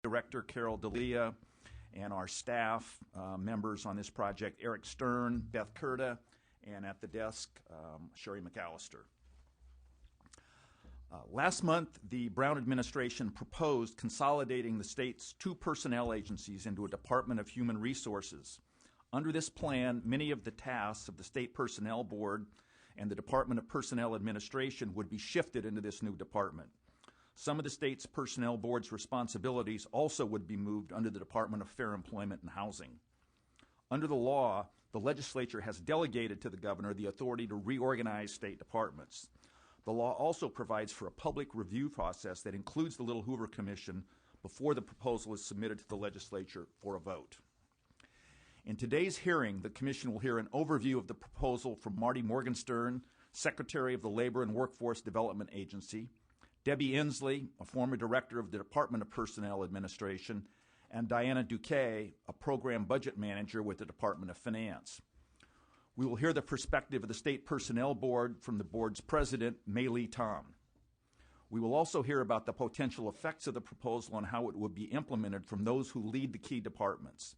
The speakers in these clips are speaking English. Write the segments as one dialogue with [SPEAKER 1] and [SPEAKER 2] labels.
[SPEAKER 1] Director Carol D'Elia, and our staff members on this project, Eric Stern, Beth Curda, and at the desk, Sherry McAllister. Last month, the Brown administration proposed consolidating the state's 2 personnel agencies into a Department of Human Resources. Under this plan, many of the tasks of the State Personnel Board and the Department of Personnel Administration would be shifted into this new department. Some of the state's Personnel Board's responsibilities also would be moved under the Department of Fair Employment and Housing. Under the law, the legislature has delegated to the governor the authority to reorganize state departments. The law also provides for a public review process that includes the Little Hoover Commission before the proposal is submitted to the legislature for a vote. In today's hearing, the Commission will hear an overview of the proposal from Marty Morgenstern, Secretary of the Labor and Workforce Development Agency, Debbie Inslee, a former Director of the Department of Personnel Administration, and Diana Duque, a Program Budget Manager with the Department of Finance. We will hear the perspective of the State Personnel Board from the Board's President, May Lee Tom. We will also hear about the potential effects of the proposal and how it would be implemented from those who lead the key departments.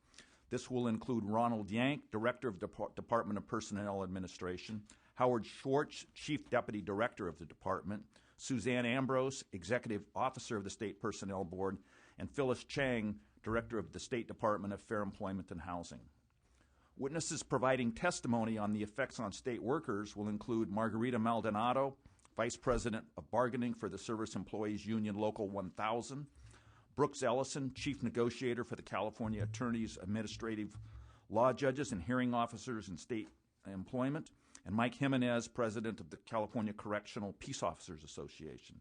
[SPEAKER 1] This will include Ronald Yank, Director of the Department of Personnel Administration, Howard Schwartz, Chief Deputy Director of the Department, Suzanne Ambrose, Executive Officer of the State Personnel Board, and Phyllis Chang, Director of the State Department of Fair Employment and Housing. Witnesses providing testimony on the effects on state workers will include Margarita Maldonado, Vice President of Bargaining for the Service Employees Union Local 1000, Brooks Ellison, Chief Negotiator for the California Attorneys, Administrative Law Judges, and Hearing Officers in State Employment, and Mike Jimenez, President of the California Correctional Peace Officers Association.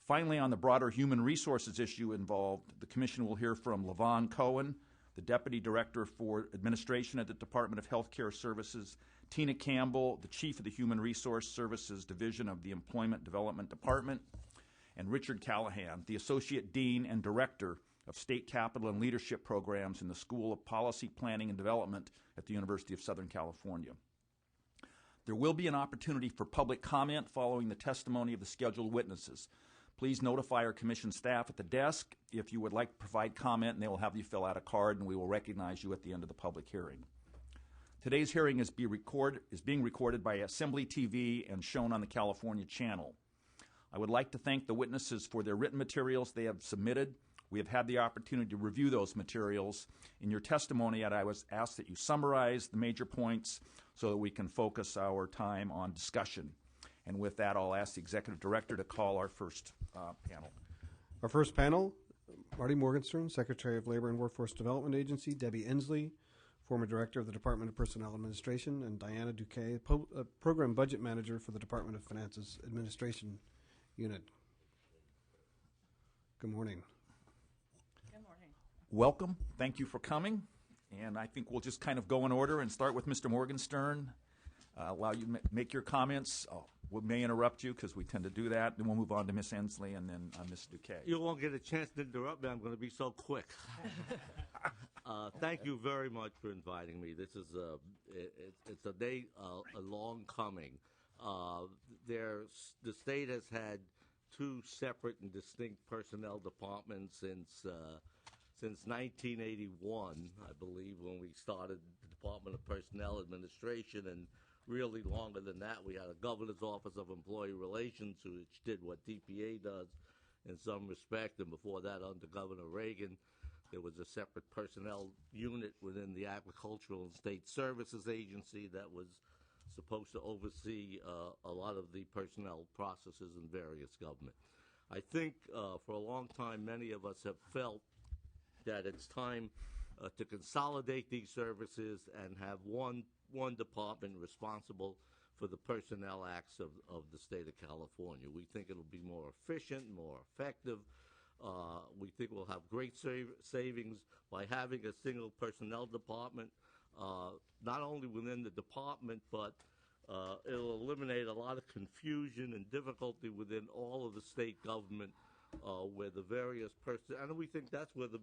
[SPEAKER 1] Finally, on the broader human resources issue involved, the Commission will hear from Levon Cohen, the Deputy Director for Administration at the Department of Health Care Services, Tina Campbell, the Chief of the Human Resource Services Division of the Employment Development Department, and Richard Callahan, the Associate Dean and Director of State Capital and Leadership Programs in the School of Policy Planning and Development at the University of Southern California. There will be an opportunity for public comment following the testimony of the scheduled witnesses. Please notify our Commission staff at the desk if you would like to provide comment, and they will have you fill out a card, and we will recognize you at the end of the public hearing. Today's hearing is being recorded by Assembly TV and shown on the California channel. I would like to thank the witnesses for their written materials they have submitted. We have had the opportunity to review those materials. In your testimony, I was asked that you summarize the major points so that we can focus our time on discussion. And with that, I'll ask the Executive Director to call our first panel.
[SPEAKER 2] Our first panel, Marty Morgenstern, Secretary of Labor and Workforce Development Agency, Debbie Inslee, former Director of the Department of Personnel Administration, and Diana Duque, Program Budget Manager for the Department of Finance's Administration Unit. Good morning.
[SPEAKER 3] Good morning.
[SPEAKER 1] Welcome. Thank you for coming. And I think we'll just kind of go in order and start with Mr. Morgenstern. Allow you to make your comments. We may interrupt you because we tend to do that. Then we'll move on to Ms. Inslee and then Ms. Duque.
[SPEAKER 4] You won't get a chance to interrupt me. I'm going to be so quick. Thank you very much for inviting me. This is it's a day a long coming. The state has had 2 separate and distinct personnel departments since 1981, I believe, when we started the Department of Personnel Administration, and really longer than that. We had a Governor's Office of Employee Relations, which did what DPA does in some respect, and before that, under Governor Reagan, there was a separate personnel unit within the Agricultural and State Services Agency that was supposed to oversee a lot of the personnel processes in various government. I think for a long time, many of us have felt that it's time to consolidate these services and have one department responsible for the personnel acts of the state of California. We think it'll be more efficient, more effective. We think we'll have great savings by having a single personnel department, not only within the department, but it'll eliminate a lot of confusion and difficulty within all of the state government, where the various and we think that's where the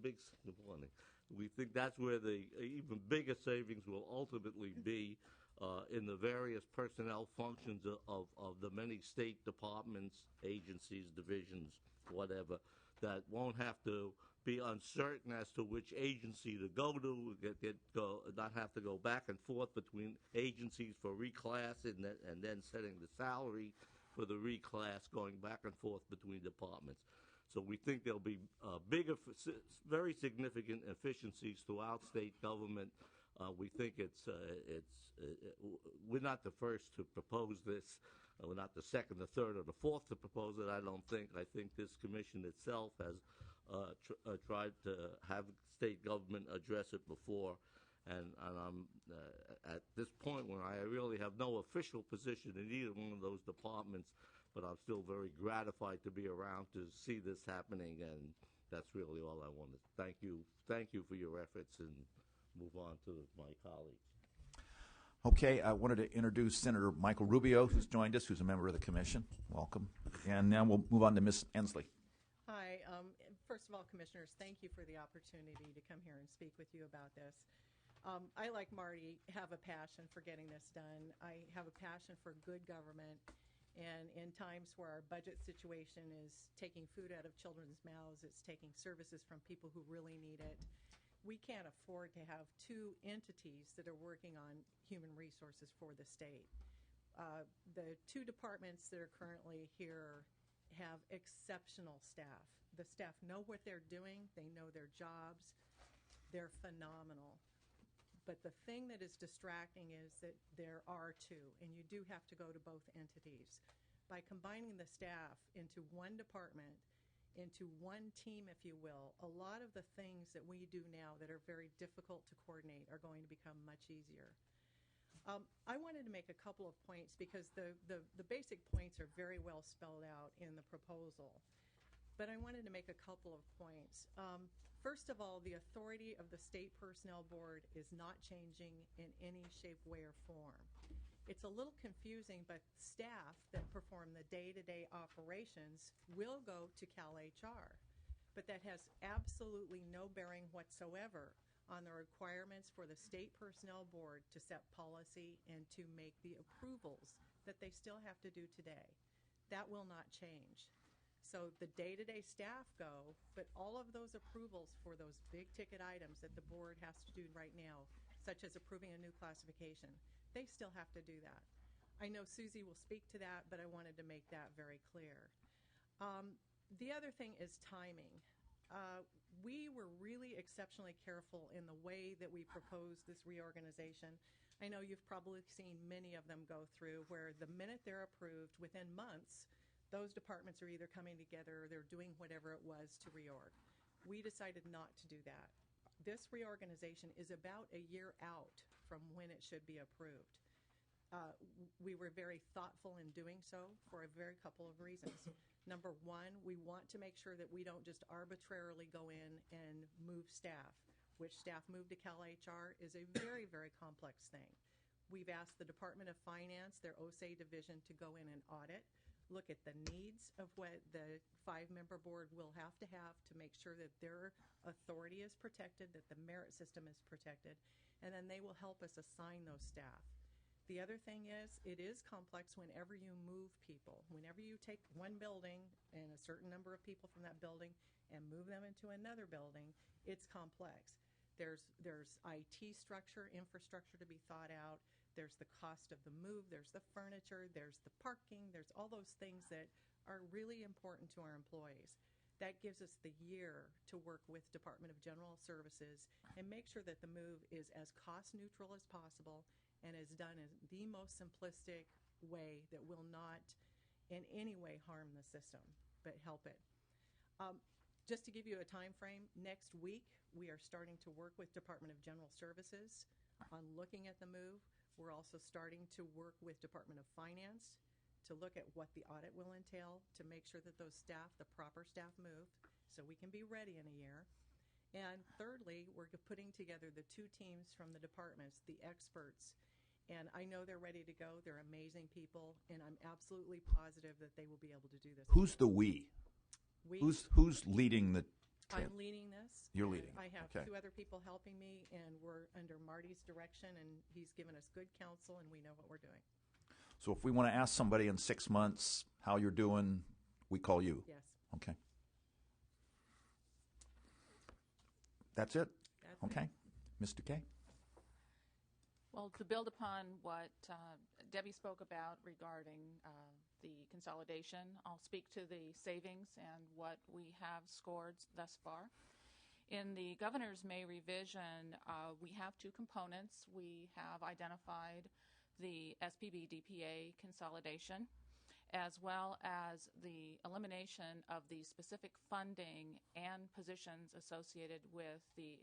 [SPEAKER 4] we think that's where the even bigger savings will ultimately be in the various personnel functions of the many state departments, agencies, divisions, whatever, that won't have to be uncertain as to which agency to go to, not have to go back and forth between agencies for reclass and then setting the salary for the reclass, going back and forth between departments. So we think there'll be very significant efficiencies throughout state government. We think we're not the first to propose this. We're not the second, the third, or the fourth to propose it, I don't think. I think this commission itself has tried to have state government address it before. And I'm at this point where I really have no official position in either one of those departments, but I'm still very gratified to be around to see this happening, and that's really all I wanted. Thank you for your efforts, and move on to my colleagues.
[SPEAKER 1] Okay, I wanted to introduce Senator Michael Rubio, who's joined us, who's a member of the commission. Welcome. And now we'll move on to Ms. Ensley.
[SPEAKER 3] Hi. First of all, Commissioners, thank you for the opportunity to come here and speak with you about this. I, like Marty, have a passion for getting this done. I have a passion for good government. And in times where our budget situation is taking food out of children's mouths, it's taking services from people who really need it, we can't afford to have two entities that are working on human resources for the state. The two departments that are currently here have exceptional staff. The staff know what they're doing. They know their jobs. They're phenomenal. But the thing that is distracting is that there are two, and you do have to go to both entities. By combining the staff into one department, into one team, if you will, a lot of the things that we do now that are very difficult to coordinate are going to become much easier. I wanted to make a couple of points because the basic points are very well spelled out in the proposal. But I wanted to make a couple of points. First of all, the authority of the State Personnel Board is not changing in any shape, way, or form. It's a little confusing, but staff that perform the day-to-day operations will go to CalHR. But that has absolutely no bearing whatsoever on the requirements for the State Personnel Board to set policy and to make the approvals that they still have to do today. That will not change. So the day-to-day staff go, but all of those approvals for those big-ticket items that the board has to do right now, such as approving a new classification, they still have to do that. I know Susie will speak to that, but I wanted to make that very clear. The other thing is timing. We were really exceptionally careful in the way that we proposed this reorganization. I know you've probably seen many of them go through where the minute they're approved, within months, those departments are either coming together or they're doing whatever it was to reorg. We decided not to do that. This reorganization is about a year out from when it should be approved. We were very thoughtful in doing so for a very couple of reasons. Number one, we want to make sure that we don't just arbitrarily go in and move staff. Which staff move to CalHR is a very, very complex thing. We've asked the Department of Finance, their OSA division, to go in and audit, look at the needs of what the 5-member board will have to make sure that their authority is protected, that the merit system is protected, and then they will help us assign those staff. The other thing is, it is complex whenever you move people. Whenever you take one building and a certain number of people from that building and move them into another building, it's complex. There's IT structure, infrastructure to be thought out. There's the cost of the move. There's the furniture. There's the parking. There's all those things that are really important to our employees. That gives us the year to work with Department of General Services and make sure that the move is as cost neutral as possible and is done in the most simplistic way that will not in any way harm the system, but help it. Just to give you a time frame, next week we are starting to work with Department of General Services on looking at the move. We're also starting to work with Department of Finance to look at what the audit will entail to make sure that those staff, the proper staff, move so we can be ready in a year. And thirdly, we're putting together the two teams from the departments, the experts, and I know they're ready to go. They're amazing people, and I'm absolutely positive that they will be able to do this.
[SPEAKER 1] Who's the we? Who's leading the
[SPEAKER 3] I'm leading this.
[SPEAKER 1] You're leading.
[SPEAKER 3] I have
[SPEAKER 1] Okay.
[SPEAKER 3] two other people helping me, and we're under Marty's direction, and he's given us good counsel, and we know what we're doing.
[SPEAKER 1] So if we want to ask somebody in 6 months how you're doing, we call you.
[SPEAKER 3] Yes.
[SPEAKER 1] Okay. That's it?
[SPEAKER 3] That's
[SPEAKER 1] Okay. Ms. Duque?
[SPEAKER 5] Well, to build upon what Debbie spoke about regarding the consolidation, I'll speak to the savings and what we have scored thus far. In the governor's May revision, we have two components. We have identified the SPB DPA consolidation, as well as the elimination of the specific funding and positions associated with the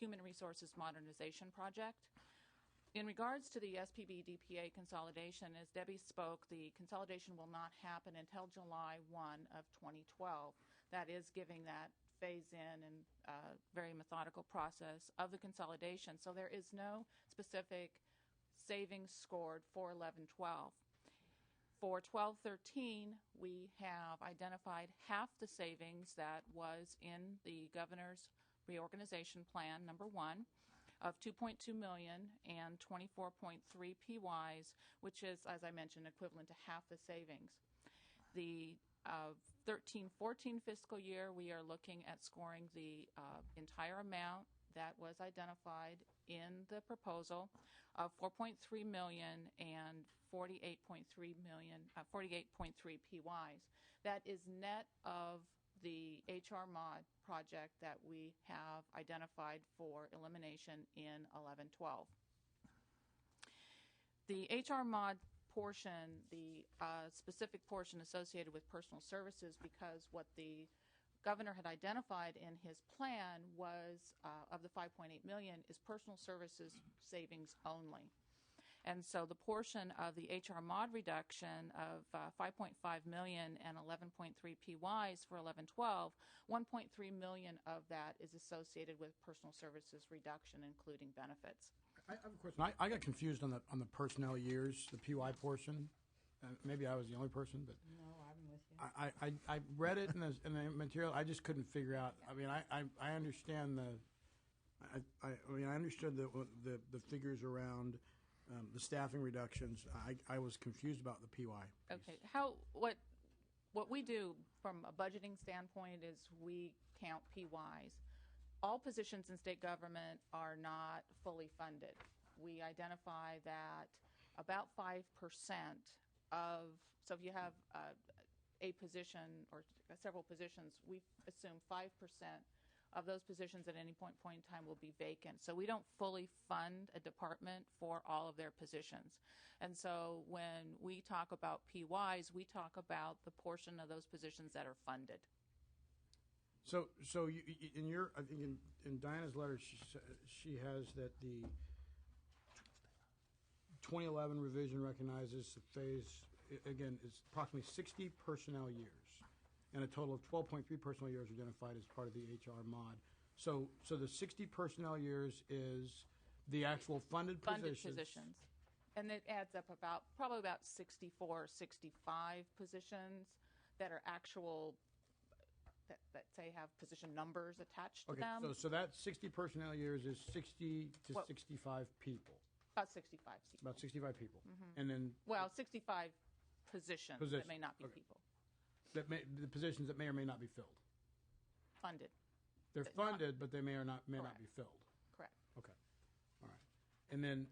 [SPEAKER 5] Human Resources Modernization Project. In regards to the SPB DPA consolidation, as Debbie spoke, the consolidation will not happen until July 1 of 2012. That is giving that phase-in and very methodical process of the consolidation. So there is no specific savings scored for 11-12. For 12-13, we have identified half the savings that was in the governor's reorganization plan, number 1, of $2.2 million and 24.3 PYs, which is, as I mentioned, equivalent to half the savings. The 13-14 fiscal year, we are looking at scoring the entire amount that was identified in the proposal of $4.3 million and 48.3 PYs. That is net of the HR mod project that we have identified for elimination in 11-12. The HR mod portion, the specific portion associated with personal services, because what the governor had identified in his plan was of the $5.8 million is personal services savings only. And so the portion of the HR mod reduction of $5.5 million and 11.3 PYs for 11-12, $1.3 million of that is associated with personal services reduction, including benefits.
[SPEAKER 6] I have a question. I got confused on the personnel years, the PY portion. Maybe I was the only person, but
[SPEAKER 7] No, I'm with you.
[SPEAKER 6] I read it in the material. I just couldn't figure out. I mean, I understand I understood the figures around the staffing reductions. I was confused about the PY.
[SPEAKER 5] Okay. What we do from a budgeting standpoint is we count PYs. All positions in state government are not fully funded. We identify that about 5% of, so if you have a position or several positions, we assume 5% of those positions at any point in time will be vacant. So we don't fully fund a department for all of their positions. And so when we talk about PYs, we talk about the portion of those positions that are funded.
[SPEAKER 6] So you, in your, I think in Diana's letter, she has that the 2011 revision recognizes the phase, again, is approximately 60 personnel years, and a total of 12.3 personnel years identified as part of the HR mod. So the 60 personnel years is the actual funded positions.
[SPEAKER 5] And it adds up probably about 64, 65 positions that are actual, that say have position numbers attached to them.
[SPEAKER 6] So that 60 personnel years is 60 to 65 people.
[SPEAKER 5] About 65 people.
[SPEAKER 6] About 65 people. And then
[SPEAKER 5] 65 positions that may not be people.
[SPEAKER 6] the positions that may or may not be filled.
[SPEAKER 5] Funded.
[SPEAKER 6] They're funded, but they may not be filled.
[SPEAKER 5] Correct.
[SPEAKER 6] Okay. All right. And then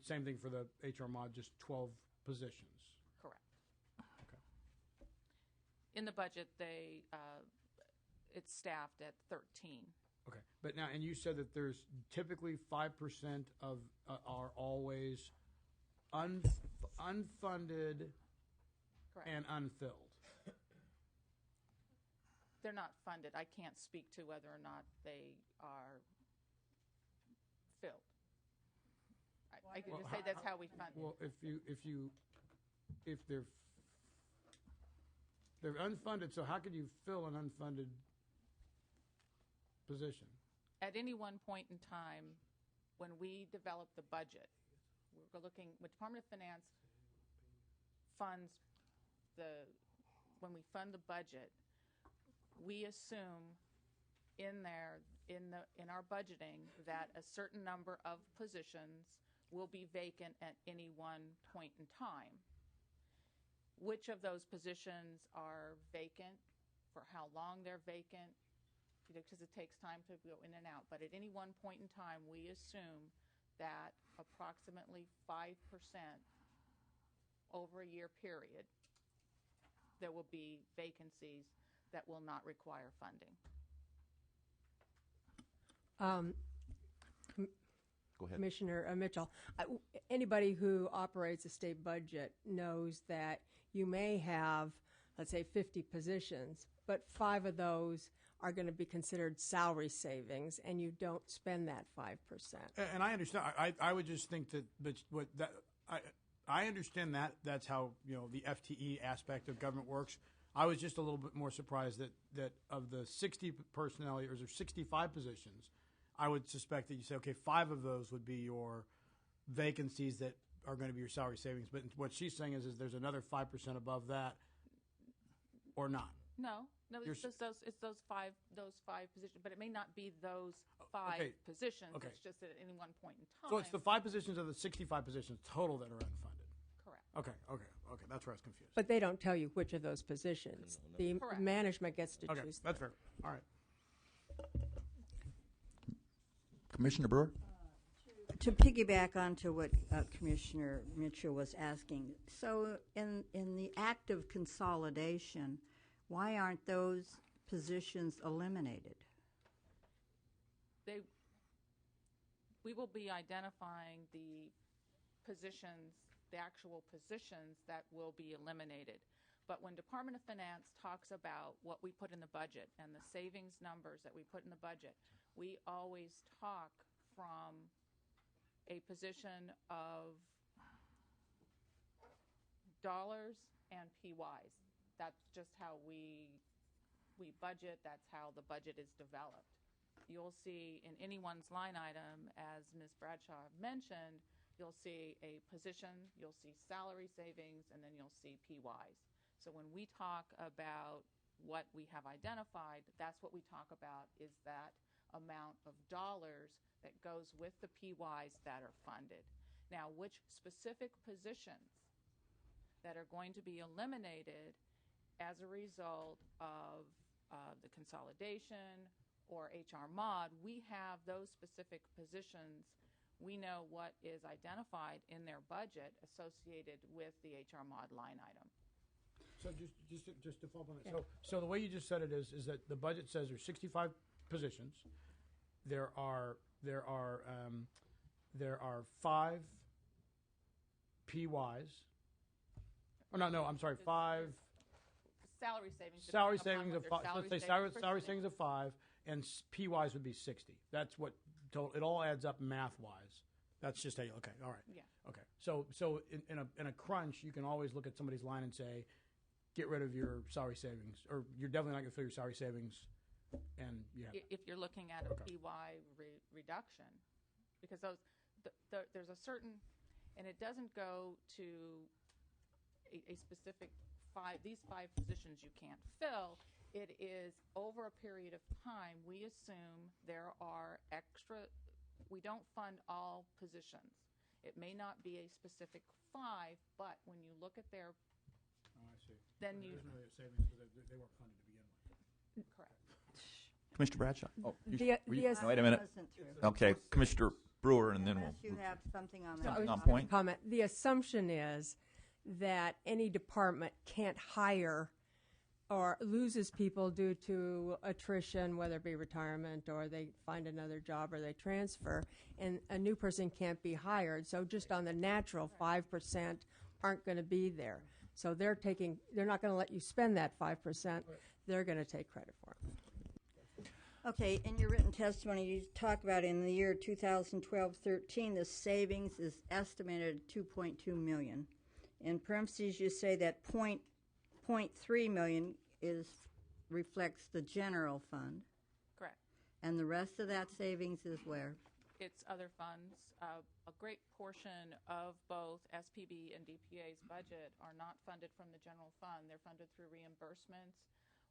[SPEAKER 6] same thing for the HR mod, just 12 positions.
[SPEAKER 5] Correct.
[SPEAKER 6] Okay.
[SPEAKER 5] In the budget, it's staffed at 13.
[SPEAKER 6] Okay. But now, and you said that there's typically 5% of are always unfunded
[SPEAKER 5] Correct.
[SPEAKER 6] and unfilled.
[SPEAKER 5] They're not funded. I can't speak to whether or not they are filled. I can just say that's how we fund it.
[SPEAKER 6] Well, if they're unfunded, so how could you fill an unfunded position?
[SPEAKER 5] At any one point in time, when we develop the budget, we're looking, the Department of Finance funds when we fund the budget, we assume in our budgeting that a certain number of positions will be vacant at any one point in time. Which of those positions are vacant, for how long they're vacant, because it takes time to go in and out. But at any one point in time, we assume that approximately 5% over a year period, there will be vacancies that will not require funding.
[SPEAKER 1] Go ahead.
[SPEAKER 8] Commissioner Mitchell, anybody who operates a state budget knows that you may have, let's say, 50 positions, but 5 of those are going to be considered salary savings, and you don't spend that 5%.
[SPEAKER 6] And I understand. I would just think that, I understand that that's how the FTE aspect of government works. I was just a little bit more surprised that of the 60 personnel or 65 positions, I would suspect that you say, okay, 5 of those would be your vacancies that are going to be your salary savings. But what she's saying is there's another 5% above that, or not.
[SPEAKER 5] No, it's those five positions, but it may not be those 5 positions.
[SPEAKER 6] Okay.
[SPEAKER 5] It's just at any one point in time.
[SPEAKER 6] So it's the 5 positions of the 65 positions total that are unfunded.
[SPEAKER 5] Correct.
[SPEAKER 6] Okay. That's where I was confused.
[SPEAKER 8] But they don't tell you which of those positions. The
[SPEAKER 5] Correct.
[SPEAKER 8] management gets to
[SPEAKER 6] Okay,
[SPEAKER 8] choose.
[SPEAKER 6] that's fair. All right.
[SPEAKER 1] Commissioner Brewer?
[SPEAKER 7] To piggyback onto what Commissioner Mitchell was asking, so in the act of consolidation, why aren't those positions eliminated?
[SPEAKER 5] We will be identifying the positions, the actual positions that will be eliminated. But when Department of Finance talks about what we put in the budget and the savings numbers that we put in the budget, we always talk from a position of dollars and PYs. That's just how we budget. That's how the budget is developed. You'll see in anyone's line item, as Ms. Bradshaw mentioned, you'll see a position, you'll see salary savings, and then you'll see PYs. So when we talk about what we have identified, that's what we talk about, is that amount of dollars that goes with the PYs that are funded. Now, which specific positions that are going to be eliminated as a result of the consolidation or HR mod, we have those specific positions. We know what is identified in their budget associated with the HR mod line item.
[SPEAKER 6] So just to follow up on that. Yeah. So the way you just said it is that the budget says there's 65 positions. There are 5 PYs. Oh no, I'm sorry, 5
[SPEAKER 5] salary savings.
[SPEAKER 6] Salary savings of 5. Let's say salary savings of 5, and PYs would be 60. That's what total. It all adds up math-wise. That's just how. Okay, all right.
[SPEAKER 5] Yeah.
[SPEAKER 6] Okay. So in a crunch, you can always look at somebody's line and say, get rid of your salary savings, or you're definitely not going to fill your salary savings. And
[SPEAKER 5] if you're looking at a PY reduction, because there's a certain, and it doesn't go to a specific 5. These 5 positions you can't fill. It is over a period of time. We assume there are extra. We don't fund all positions. It may not be a specific 5, but when you look at their,
[SPEAKER 6] I see.
[SPEAKER 5] Then
[SPEAKER 6] there's
[SPEAKER 5] you
[SPEAKER 6] no savings because they weren't funded to begin with.
[SPEAKER 5] correct.
[SPEAKER 1] Commissioner Bradshaw? Oh,
[SPEAKER 8] The
[SPEAKER 1] wait a minute.
[SPEAKER 7] Wasn't through.
[SPEAKER 1] Okay, Commissioner Brewer, and then
[SPEAKER 7] Unless
[SPEAKER 1] we'll.
[SPEAKER 7] you have something on
[SPEAKER 8] So I
[SPEAKER 7] that.
[SPEAKER 8] was
[SPEAKER 1] on
[SPEAKER 8] just gonna
[SPEAKER 1] point.
[SPEAKER 8] comment. The assumption is that any department can't hire or loses people due to attrition, whether it be retirement or they find another job or they transfer, and a new person can't be hired. So just on the natural, 5% aren't going to be there. So they're not going to let you spend that 5%. They're going to take credit for it.
[SPEAKER 7] Okay, in your written testimony, you talk about in the year 2012-13, the savings is estimated at $2.2 million. In parentheses, you say that $0.3 million reflects the general fund,
[SPEAKER 5] Correct.
[SPEAKER 7] and the rest of that savings is where?
[SPEAKER 5] It's other funds. A great portion of both SPB and DPA's budget are not funded from the general fund. They're funded through reimbursements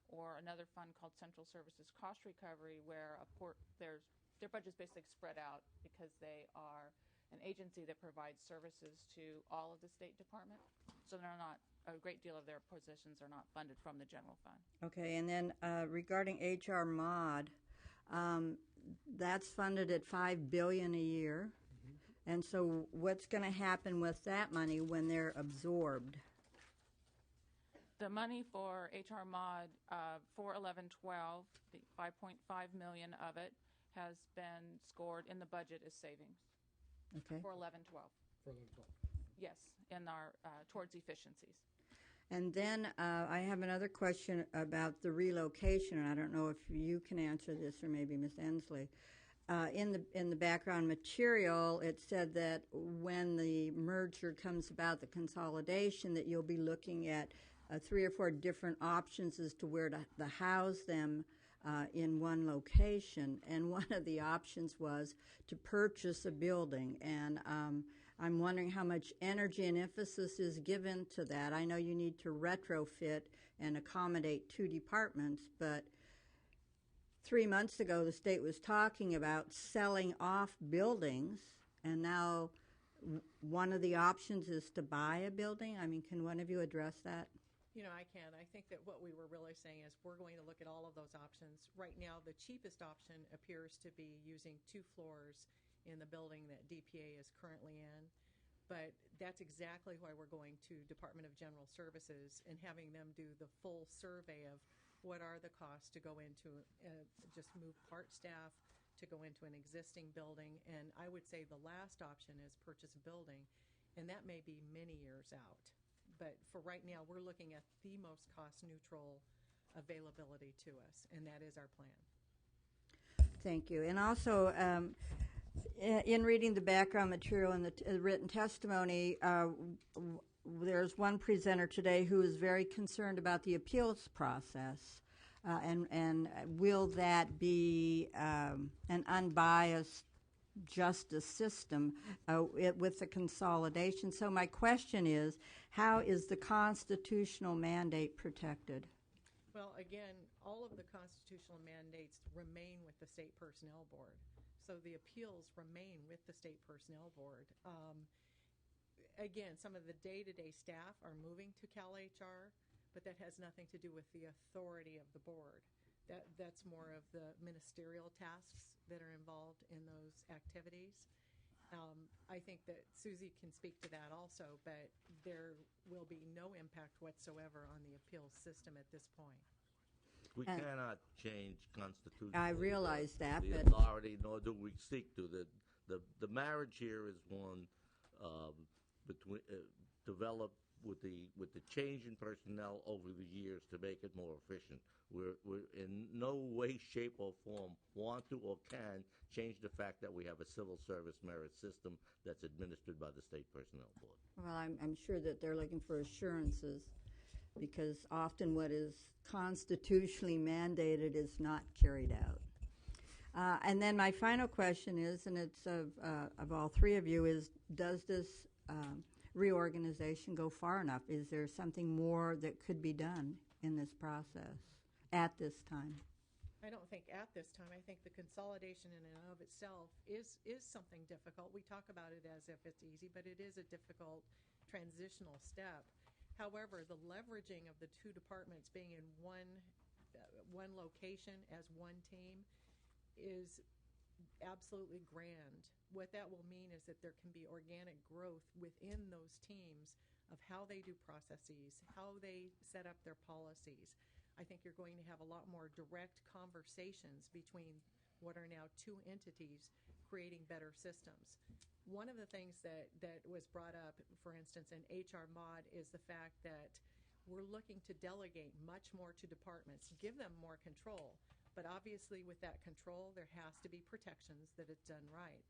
[SPEAKER 5] or another fund called Central Services Cost Recovery, where their budget's basically spread out because they are an agency that provides services to all of the State Department. So a great deal of their positions are not funded from the general fund.
[SPEAKER 7] Okay, and then regarding HR mod, That's funded at $5 billion a year. And so what's going to happen with that money when they're absorbed?
[SPEAKER 5] The money for HR mod for 1112, the 5.5 million of it has been scored in the budget as savings
[SPEAKER 7] Okay.
[SPEAKER 5] for 1112.
[SPEAKER 6] For the total.
[SPEAKER 5] Yes, in our towards efficiencies.
[SPEAKER 7] And then I have another question about the relocation, and I don't know if you can answer this or maybe Ms. Ensley. In the background material, it said that when the merger comes about, the consolidation, that you'll be looking at 3 or 4 different options as to where to house them in one location. And one of the options was to purchase a building. And I'm wondering how much energy and emphasis is given to that. I know you need to retrofit and accommodate 2 departments, but 3 months ago the state was talking about selling off buildings, and now one of the options is to buy a building. I mean, can one of you address that?
[SPEAKER 3] You know, I can. I think that what we were really saying is we're going to look at all of those options. Right now, the cheapest option appears to be using 2 floors in the building that DPA is currently in. But that's exactly why we're going to Department of General Services and having them do the full survey of what are the costs to go into, just move part staff to go into an existing building. And I would say the last option is purchase a building, and that may be many years out. But for right now, we're looking at the most cost-neutral availability to us, and that is our plan.
[SPEAKER 7] Thank you. And also, in reading the background material and the written testimony, there's one presenter today who is very concerned about the appeals process, and will that be an unbiased justice system with the consolidation? So my question is, how is the constitutional mandate protected?
[SPEAKER 3] Well, again, all of the constitutional mandates remain with the State Personnel Board. So the appeals remain with the State Personnel Board. Again, some of the day-to-day staff are moving to CalHR, but that has nothing to do with the authority of the board. That's more of the ministerial tasks that are involved in those activities. I think that Susie can speak to that also, but there will be no impact whatsoever on the appeals system at this point.
[SPEAKER 4] We cannot change constitutionally.
[SPEAKER 7] I realize that,
[SPEAKER 4] the
[SPEAKER 7] but
[SPEAKER 4] authority, nor do we seek to. The marriage here is one between developed with the change in personnel over the years to make it more efficient. We're in no way, shape, or form want to or can change the fact that we have a civil service merit system that's administered by the State Personnel Board.
[SPEAKER 7] well, I'm sure that they're looking for assurances, because often what is constitutionally mandated is not carried out. And then my final question is, and it's of all 3 of you, is does this reorganization go far enough? Is there something more that could be done in this process at this time?
[SPEAKER 3] I don't think at this time. I think the consolidation in and of itself is something difficult. We talk about it as if it's easy, but it is a difficult transitional step. However, the leveraging of the 2 departments being in one location as one team is absolutely grand. What that will mean is that there can be organic growth within those teams of how they do processes, how they set up their policies. I think you're going to have a lot more direct conversations between what are now 2 entities creating better systems. One of the things that was brought up, for instance, in HR Mod is the fact that we're looking to delegate much more to departments, give them more control. But obviously with that control, there has to be protections that it's done right.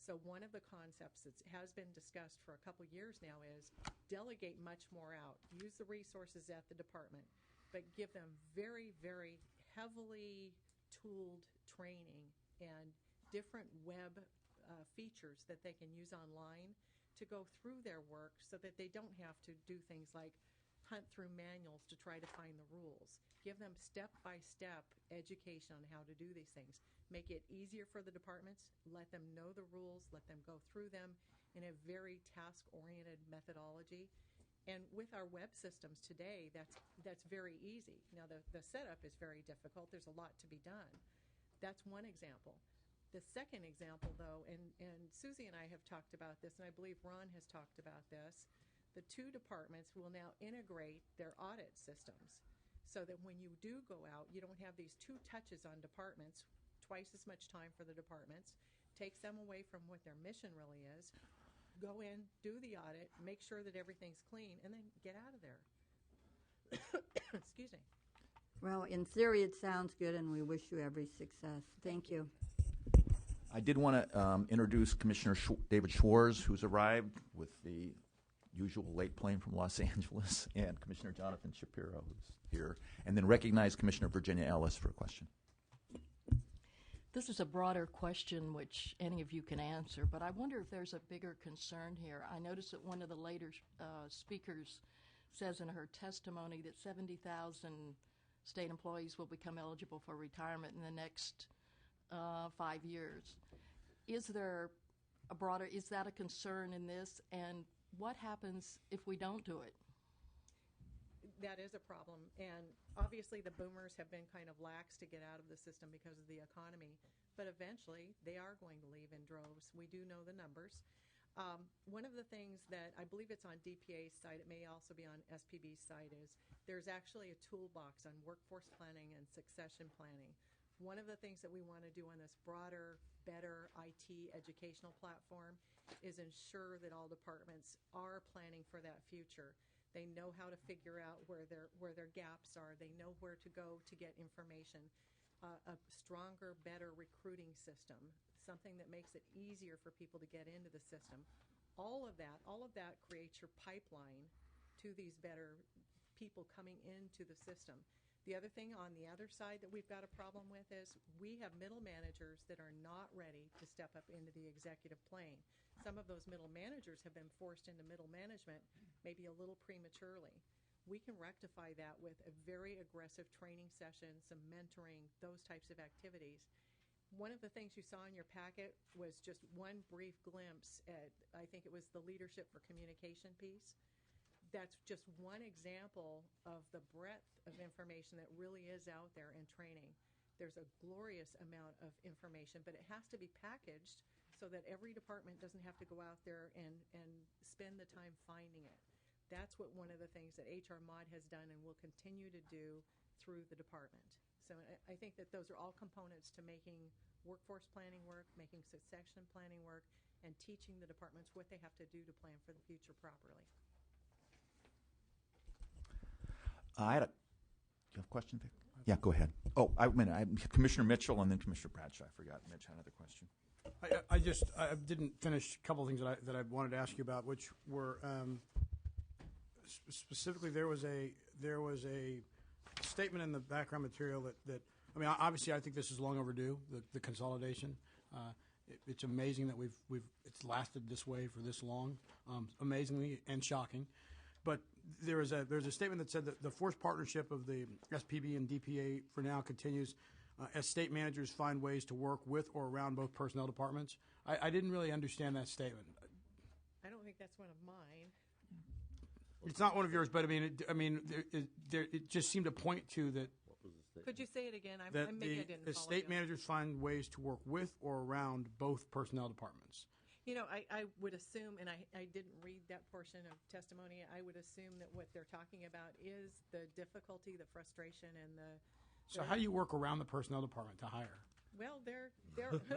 [SPEAKER 3] So one of the concepts that has been discussed for a couple years now is delegate much more out. Use the resources at the department, but give them very, very heavily tooled training and different web features that they can use online to go through their work so that they don't have to do things like hunt through manuals to try to find the rules. Give them step-by-step education on how to do these things. Make it easier for the departments. Let them know the rules. Let them go through them in a very task-oriented methodology. And with our web systems today, that's very easy. Now, the setup is very difficult. There's a lot to be done. That's one example. The second example, though, and Susie and I have talked about this, and I believe Ron has talked about this, the two departments will now integrate their audit systems so that when you do go out, you don't have these two touches on departments, twice as much time for the departments, takes them away from what their mission really is. Go in, do the audit, make sure that everything's clean, and then get out of there. Excuse me.
[SPEAKER 7] Well, in theory, it sounds good, and we wish you every success. Thank you.
[SPEAKER 1] I did want to introduce Commissioner David Schwartz, who's arrived with the usual late plane from Los Angeles, and Commissioner Jonathan Shapiro, who's here, and then recognize Commissioner Virginia Ellis for a question.
[SPEAKER 9] This is a broader question which any of you can answer, but I wonder if there's a bigger concern here. I noticed that one of the later speakers says in her testimony that 70,000 state employees will become eligible for retirement in the next 5 years. Is there a broader, is that a concern in this? And what happens if we don't do it?
[SPEAKER 3] That is a problem, and obviously the boomers have been kind of lax to get out of the system because of the economy, but eventually they are going to leave in droves. We do know the numbers. One of the things that I believe it's on DPA's site, it may also be on SPB's site, is there's actually a toolbox on workforce planning and succession planning. One of the things that we want to do on this broader, better IT educational platform is ensure that all departments are planning for that future. They know how to figure out where their gaps are. They know where to go to get information. A stronger, better recruiting system, something that makes it easier for people to get into the system. All of that creates your pipeline to these better people coming into the system. The other thing on the other side that we've got a problem with is we have middle managers that are not ready to step up into the executive plane. Some of those middle managers have been forced into middle management maybe a little prematurely. We can rectify that with a very aggressive training session, some mentoring, those types of activities. One of the things you saw in your packet was just one brief glimpse at, I think it was the leadership for communication piece. That's just one example of the breadth of information that really is out there in training. There's a glorious amount of information, but it has to be packaged so that every department doesn't have to go out there and spend the time finding it. That's what one of the things that HR Mod has done and will continue to do through the department. So I think that those are all components to making workforce planning work, making succession planning work, and teaching the departments what they have to do to plan for the future properly.
[SPEAKER 1] I had a, do you have a question, Vic? Yeah, go ahead. Oh, Commissioner Mitchell and then Commissioner Bradshaw. I forgot. Mitch had another question.
[SPEAKER 6] I didn't finish a couple of things that I wanted to ask you about, which were specifically there was a statement in the background material that I mean, obviously I think this is long overdue, the consolidation. It's amazing that it's lasted this way for this long, amazingly and shocking. But there's a statement that said that the forced partnership of the SPB and DPA for now continues as state managers find ways to work with or around both personnel departments. I didn't really understand that statement.
[SPEAKER 3] I don't think that's one of mine.
[SPEAKER 6] It's not one of yours, but it just seemed to point to that.
[SPEAKER 3] Could you say it again?
[SPEAKER 6] That
[SPEAKER 3] maybe I didn't
[SPEAKER 6] the
[SPEAKER 3] follow
[SPEAKER 6] state
[SPEAKER 3] you.
[SPEAKER 6] managers find ways to work with or around both personnel departments.
[SPEAKER 3] You know, I would assume, and I didn't read that portion of testimony, I would assume that what they're talking about is the difficulty, the frustration, and the...
[SPEAKER 6] So how do you work around the personnel department to hire?
[SPEAKER 3] Well, there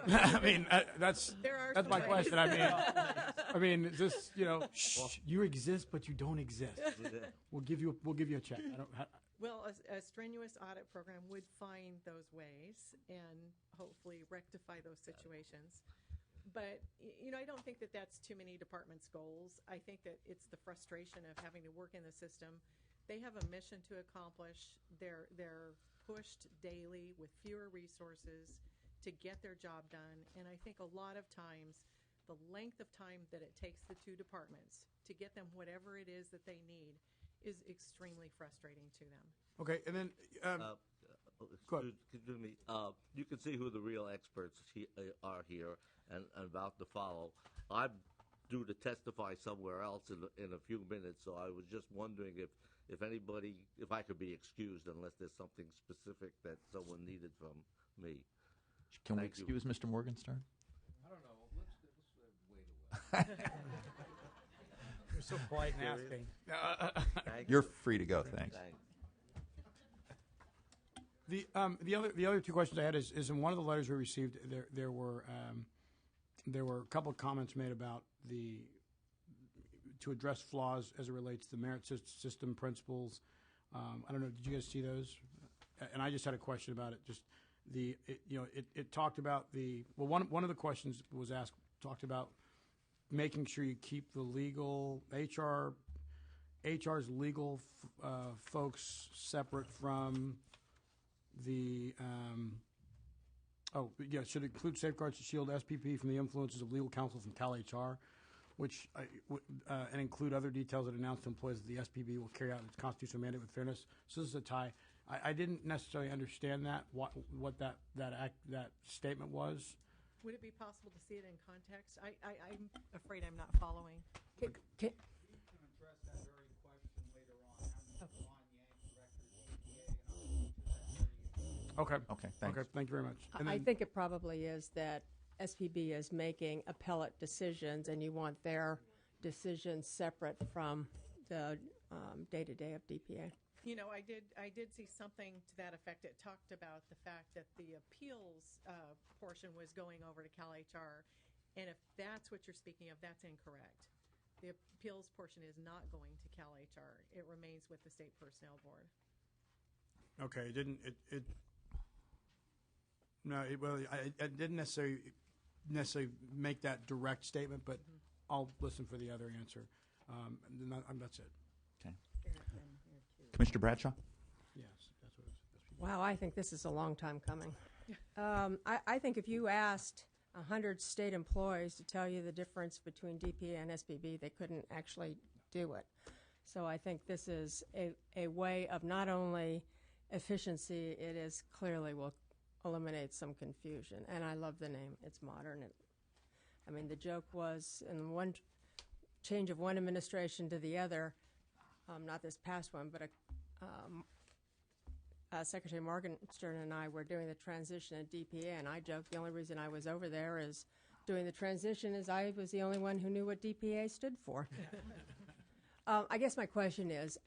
[SPEAKER 6] I mean, that's my question. I mean, just, you exist, but you don't exist. We'll give you a check.
[SPEAKER 3] Well, a strenuous audit program would find those ways and hopefully rectify those situations. But, I don't think that that's too many departments' goals. I think that it's the frustration of having to work in the system. They have a mission to accomplish. They're pushed daily with fewer resources to get their job done. And I think a lot of times, the length of time that it takes the two departments to get them whatever it is that they need is extremely frustrating to them.
[SPEAKER 6] Okay, and then...
[SPEAKER 4] Excuse me. You can see who the real experts are here and about to follow. I'm due to testify somewhere else in a few minutes, so I was just wondering if I could be excused unless there's something specific that someone needed from me.
[SPEAKER 1] Can we
[SPEAKER 4] Thank you.
[SPEAKER 1] excuse Mr. Morgenstern?
[SPEAKER 10] I don't know. Let's wait a while.
[SPEAKER 6] You're so polite in asking.
[SPEAKER 4] Thank
[SPEAKER 1] You're
[SPEAKER 4] you.
[SPEAKER 1] free to go. Thanks.
[SPEAKER 4] Thanks.
[SPEAKER 6] The other two questions I had is in one of the letters we received, there were a couple of comments made about to address flaws as it relates to the merit system principles. I don't know. Did you guys see those? And I just had a question about it. Just it talked about one of the questions was asked talked about making sure you keep the legal HR's legal folks separate from the should include safeguards to shield SPP from the influences of legal counsel from Cal HR, which and include other details that announce to employees that the SPP will carry out its constitutional mandate with fairness. So this is a tie. I didn't necessarily understand that what that statement was.
[SPEAKER 3] Would it be possible to see it in context? I'm afraid I'm not following.
[SPEAKER 6] Okay.
[SPEAKER 10] You can address that very question later on. I'm on Yank record, EPA, and I'll
[SPEAKER 6] Okay.
[SPEAKER 1] Okay, thanks.
[SPEAKER 6] Okay. Thank you very much. And
[SPEAKER 8] I
[SPEAKER 6] then-
[SPEAKER 8] think it probably is that SPB is making appellate decisions, and you want their decisions separate from the day-to-day of DPA.
[SPEAKER 3] You know, I did see something to that effect. It talked about the fact that the appeals portion was going over to Cal HR, and if that's what you're speaking of, that's incorrect. The appeals portion is not going to Cal HR. It remains with the State Personnel Board.
[SPEAKER 6] Okay, I didn't necessarily make that direct statement, but I'll listen for the other answer. That's it.
[SPEAKER 1] Okay. Commissioner Bradshaw?
[SPEAKER 6] Yes, that's what it is.
[SPEAKER 8] Wow, I think this is a long time coming. I think if you asked 100 state employees to tell you the difference between DPA and SPB, they couldn't actually do it. So I think this is a way of not only efficiency, it is clearly will eliminate some confusion. And I love the name. It's modern. The joke was in one change of one administration to the other, not this past one, but Secretary Morgenstern and I were doing the transition at DPA, and I joked the only reason I was over there is doing the transition is I was the only one who knew what DPA stood for. I guess my question is,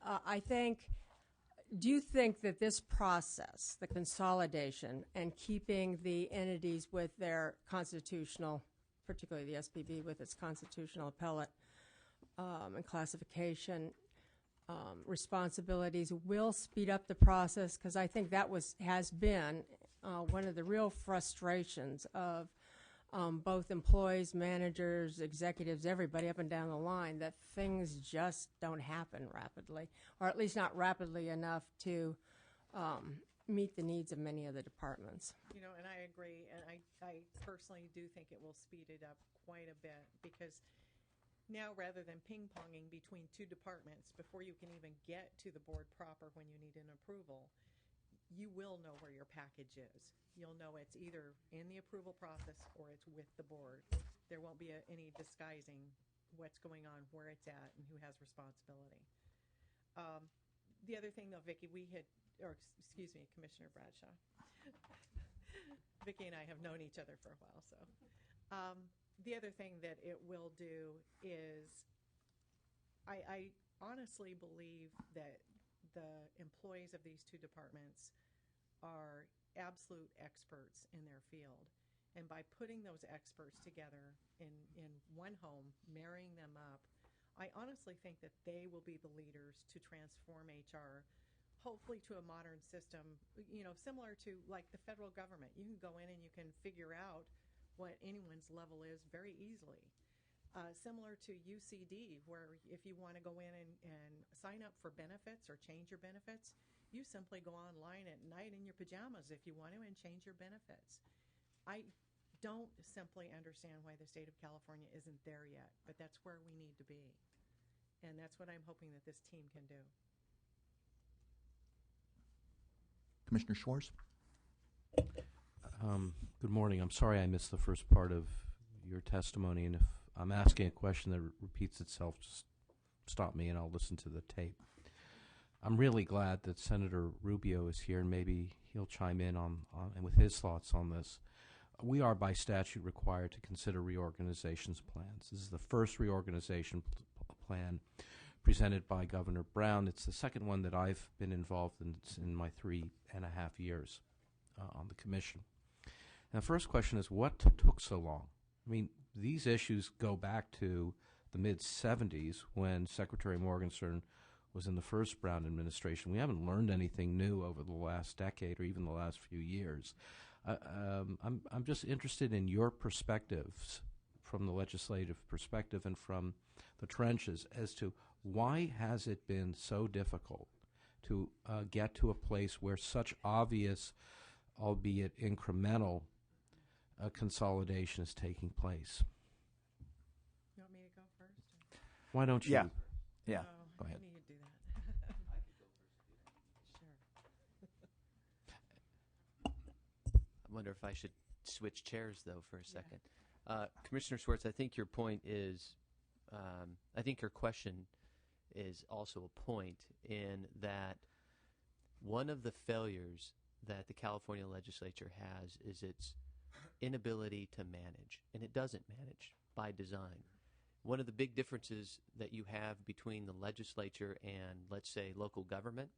[SPEAKER 8] do you think that this process, the consolidation and keeping the entities with their constitutional, particularly the SPB with its constitutional appellate and classification responsibilities, will speed up the process? Because I think that has been one of the real frustrations of both employees, managers, executives, everybody up and down the line, that things just don't happen rapidly, or at least not rapidly enough to meet the needs of many of the departments.
[SPEAKER 3] You know, and I agree, and I personally do think it will speed it up quite a bit, because now, rather than ping-ponging between two departments before you can even get to the board proper when you need an approval, you will know where your package is. You'll know it's either in the approval process or it's with the board. There won't be any disguising what's going on, where it's at, and who has responsibility. The other thing, though, Vicki, Commissioner Bradshaw. Vicki and I have known each other for a while, so. The other thing that it will do is I honestly believe that the employees of these two departments are absolute experts in their field. And by putting those experts together in one home, marrying them up, I honestly think that they will be the leaders to transform HR, hopefully to a modern system, similar to like the federal government. You can go in and you can figure out what anyone's level is very easily. Similar to UCD, where if you want to go in and sign up for benefits or change your benefits, you simply go online at night in your pajamas if you want to and change your benefits. I don't simply understand why the state of California isn't there yet, but that's where we need to be. And that's what I'm hoping that this team can do.
[SPEAKER 1] Commissioner Schwartz?
[SPEAKER 11] Good morning. I'm sorry I missed the first part of your testimony, and if I'm asking a question that repeats itself, just stop me and I'll listen to the tape. I'm really glad that Senator Rubio is here, and maybe he'll chime in on and with his thoughts on this. we are by statute required to consider reorganizations plans. This is the first reorganization plan presented by Governor Brown. It's the second one that I've been involved in my 3.5 years on the commission. And the first question is, what took so long? I mean, these issues go back to the mid-'70s when Secretary Morgenstern was in the first Brown administration. We haven't learned anything new over the last decade or even the last few years. I'm just interested in your perspectives from the legislative perspective and from the trenches as to why has it been so difficult to get to a place where such obvious, albeit incremental, consolidation is taking place.
[SPEAKER 3] You want me to go first?
[SPEAKER 11] Why don't you?
[SPEAKER 1] Yeah.
[SPEAKER 3] No,
[SPEAKER 11] Go ahead.
[SPEAKER 3] You need to do that. Sure.
[SPEAKER 12] I wonder if I should switch chairs, though, for a second. Commissioner Schwartz, I think your point is, I think your question is also a point in that one of the failures that the California legislature has is its inability to manage, and it doesn't manage by design. One of the big differences that you have between the legislature and, let's say, local government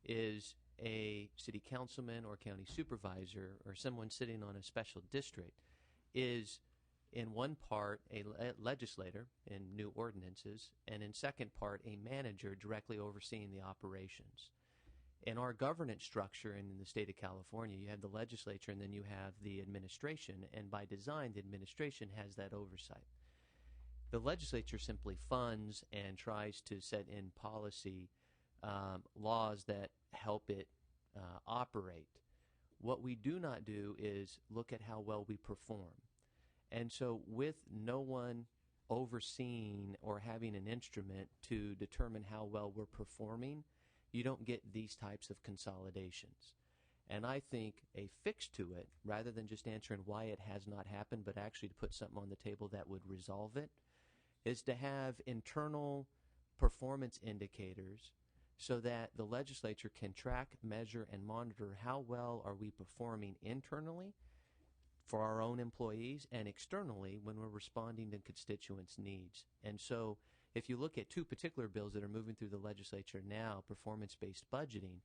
[SPEAKER 12] is a city councilman or county supervisor or someone sitting on a special district is in one part a legislator in new ordinances, and in second part a manager directly overseeing the operations. In our governance structure in the state of California, you have the legislature and then you have the administration, and by design the administration has that oversight. The legislature simply funds and tries to set in policy laws that help it operate. What we do not do is look at how well we perform. And so with no one overseeing or having an instrument to determine how well we're performing, you don't get these types of consolidations. And I think a fix to it, rather than just answering why it has not happened, but actually to put something on the table that would resolve it, is to have internal performance indicators so that the legislature can track, measure, and monitor how well are we performing internally for our own employees and externally when we're responding to constituents' needs. And so if you look at two particular bills that are moving through the legislature now, performance-based budgeting,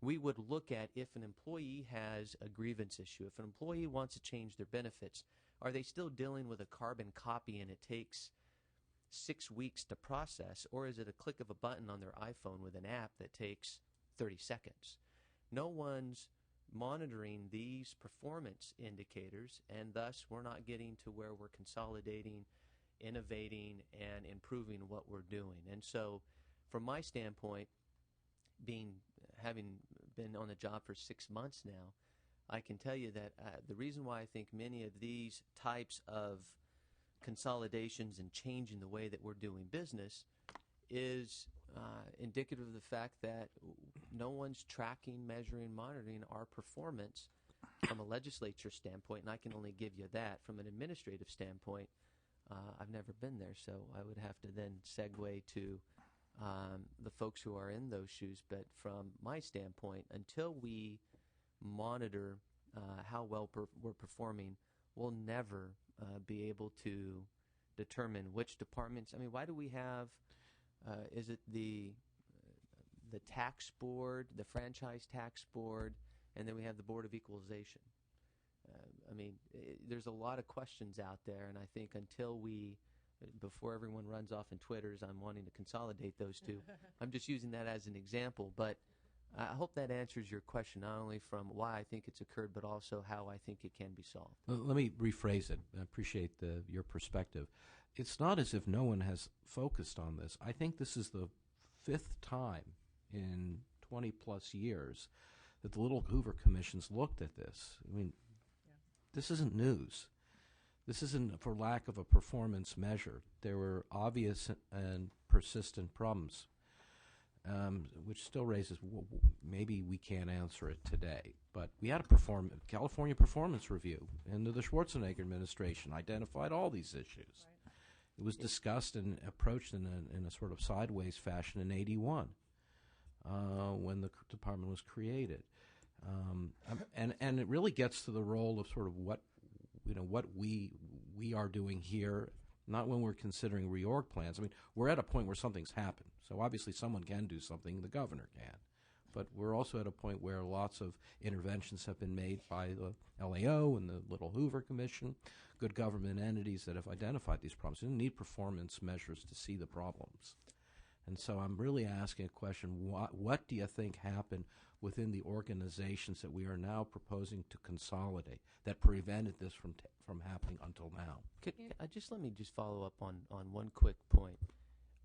[SPEAKER 12] we would look at if an employee has a grievance issue, if an employee wants to change their benefits, are they still dealing with a carbon copy and it takes 6 weeks to process, or is it a click of a button on their iPhone with an app that takes 30 seconds? No one's monitoring these performance indicators, and thus we're not getting to where we're consolidating, innovating, and improving what we're doing. And so from my standpoint, having been on the job for 6 months now, I can tell you that the reason why I think many of these types of consolidations and changing the way that we're doing business is indicative of the fact that no one's tracking, measuring, monitoring our performance from a legislature standpoint, and I can only give you that. From an administrative standpoint, I've never been there, so I would have to then segue to the folks who are in those shoes. But from my standpoint, until we monitor how well we're performing, we'll never be able to determine which departments. I mean, why do we have, is it the tax board, the franchise tax board, and then we have the Board of Equalization? I mean, there's a lot of questions out there, and I think until before everyone runs off and twitters, I'm wanting to consolidate those two. I'm just using that as an example, but I hope that answers your question, not only from why I think it's occurred, but also how I think it can be solved.
[SPEAKER 11] Let me rephrase it. I appreciate your perspective. It's not as if no one has focused on this. I think this is the 5th time in 20-plus years that the Little Hoover Commission's looked at this. I mean, this isn't news. This isn't for lack of a performance measure. There were obvious and persistent problems, which still raises, maybe we can't answer it today. But we had a California performance review, and the Schwarzenegger administration identified all these issues. Right. It was discussed and approached in a sort of sideways fashion in '81 when the department was created. And it really gets to the role of sort of what we are doing here, not when we're considering reorg plans. I mean, we're at a point where something's happened. So obviously someone can do something, the governor can. But we're also at a point where lots of interventions have been made by the LAO and the Little Hoover Commission, good government entities that have identified these problems. You don't need performance measures to see the problems. And so I'm really asking a question, what do you think happened within the organizations that we are now proposing to consolidate that prevented this from happening until now?
[SPEAKER 12] Let me follow up on one quick point.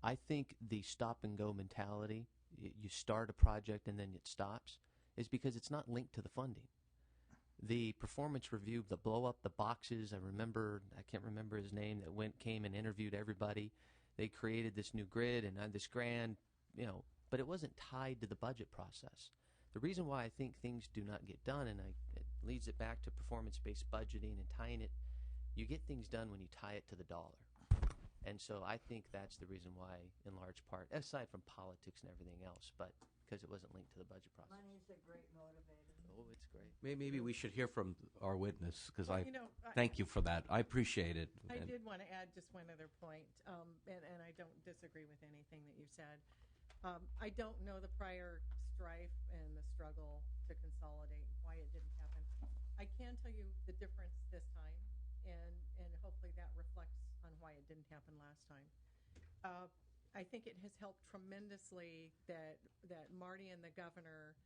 [SPEAKER 12] I think the stop-and-go mentality, you start a project and then it stops, is because it's not linked to the funding. The performance review, the blow up the boxes, I can't remember his name, that came and interviewed everybody. They created this new grid and this grand, but it wasn't tied to the budget process. The reason why I think things do not get done, and it leads it back to performance-based budgeting and tying it, you get things done when you tie it to the dollar. And so I think that's the reason why, in large part, aside from politics and everything else, but because it wasn't linked to the budget process.
[SPEAKER 7] Money's a great motivator.
[SPEAKER 12] Oh, it's great.
[SPEAKER 11] Maybe we should hear from our witness, because thank
[SPEAKER 3] Thank
[SPEAKER 11] you for that. I appreciate it.
[SPEAKER 3] I did want to add just one other point, and I don't disagree with anything that you said. I don't know the prior strife and the struggle to consolidate, why it didn't happen. I can tell you the difference this time, and hopefully that reflects on why it didn't happen last time. I think it has helped tremendously that Marty and the governor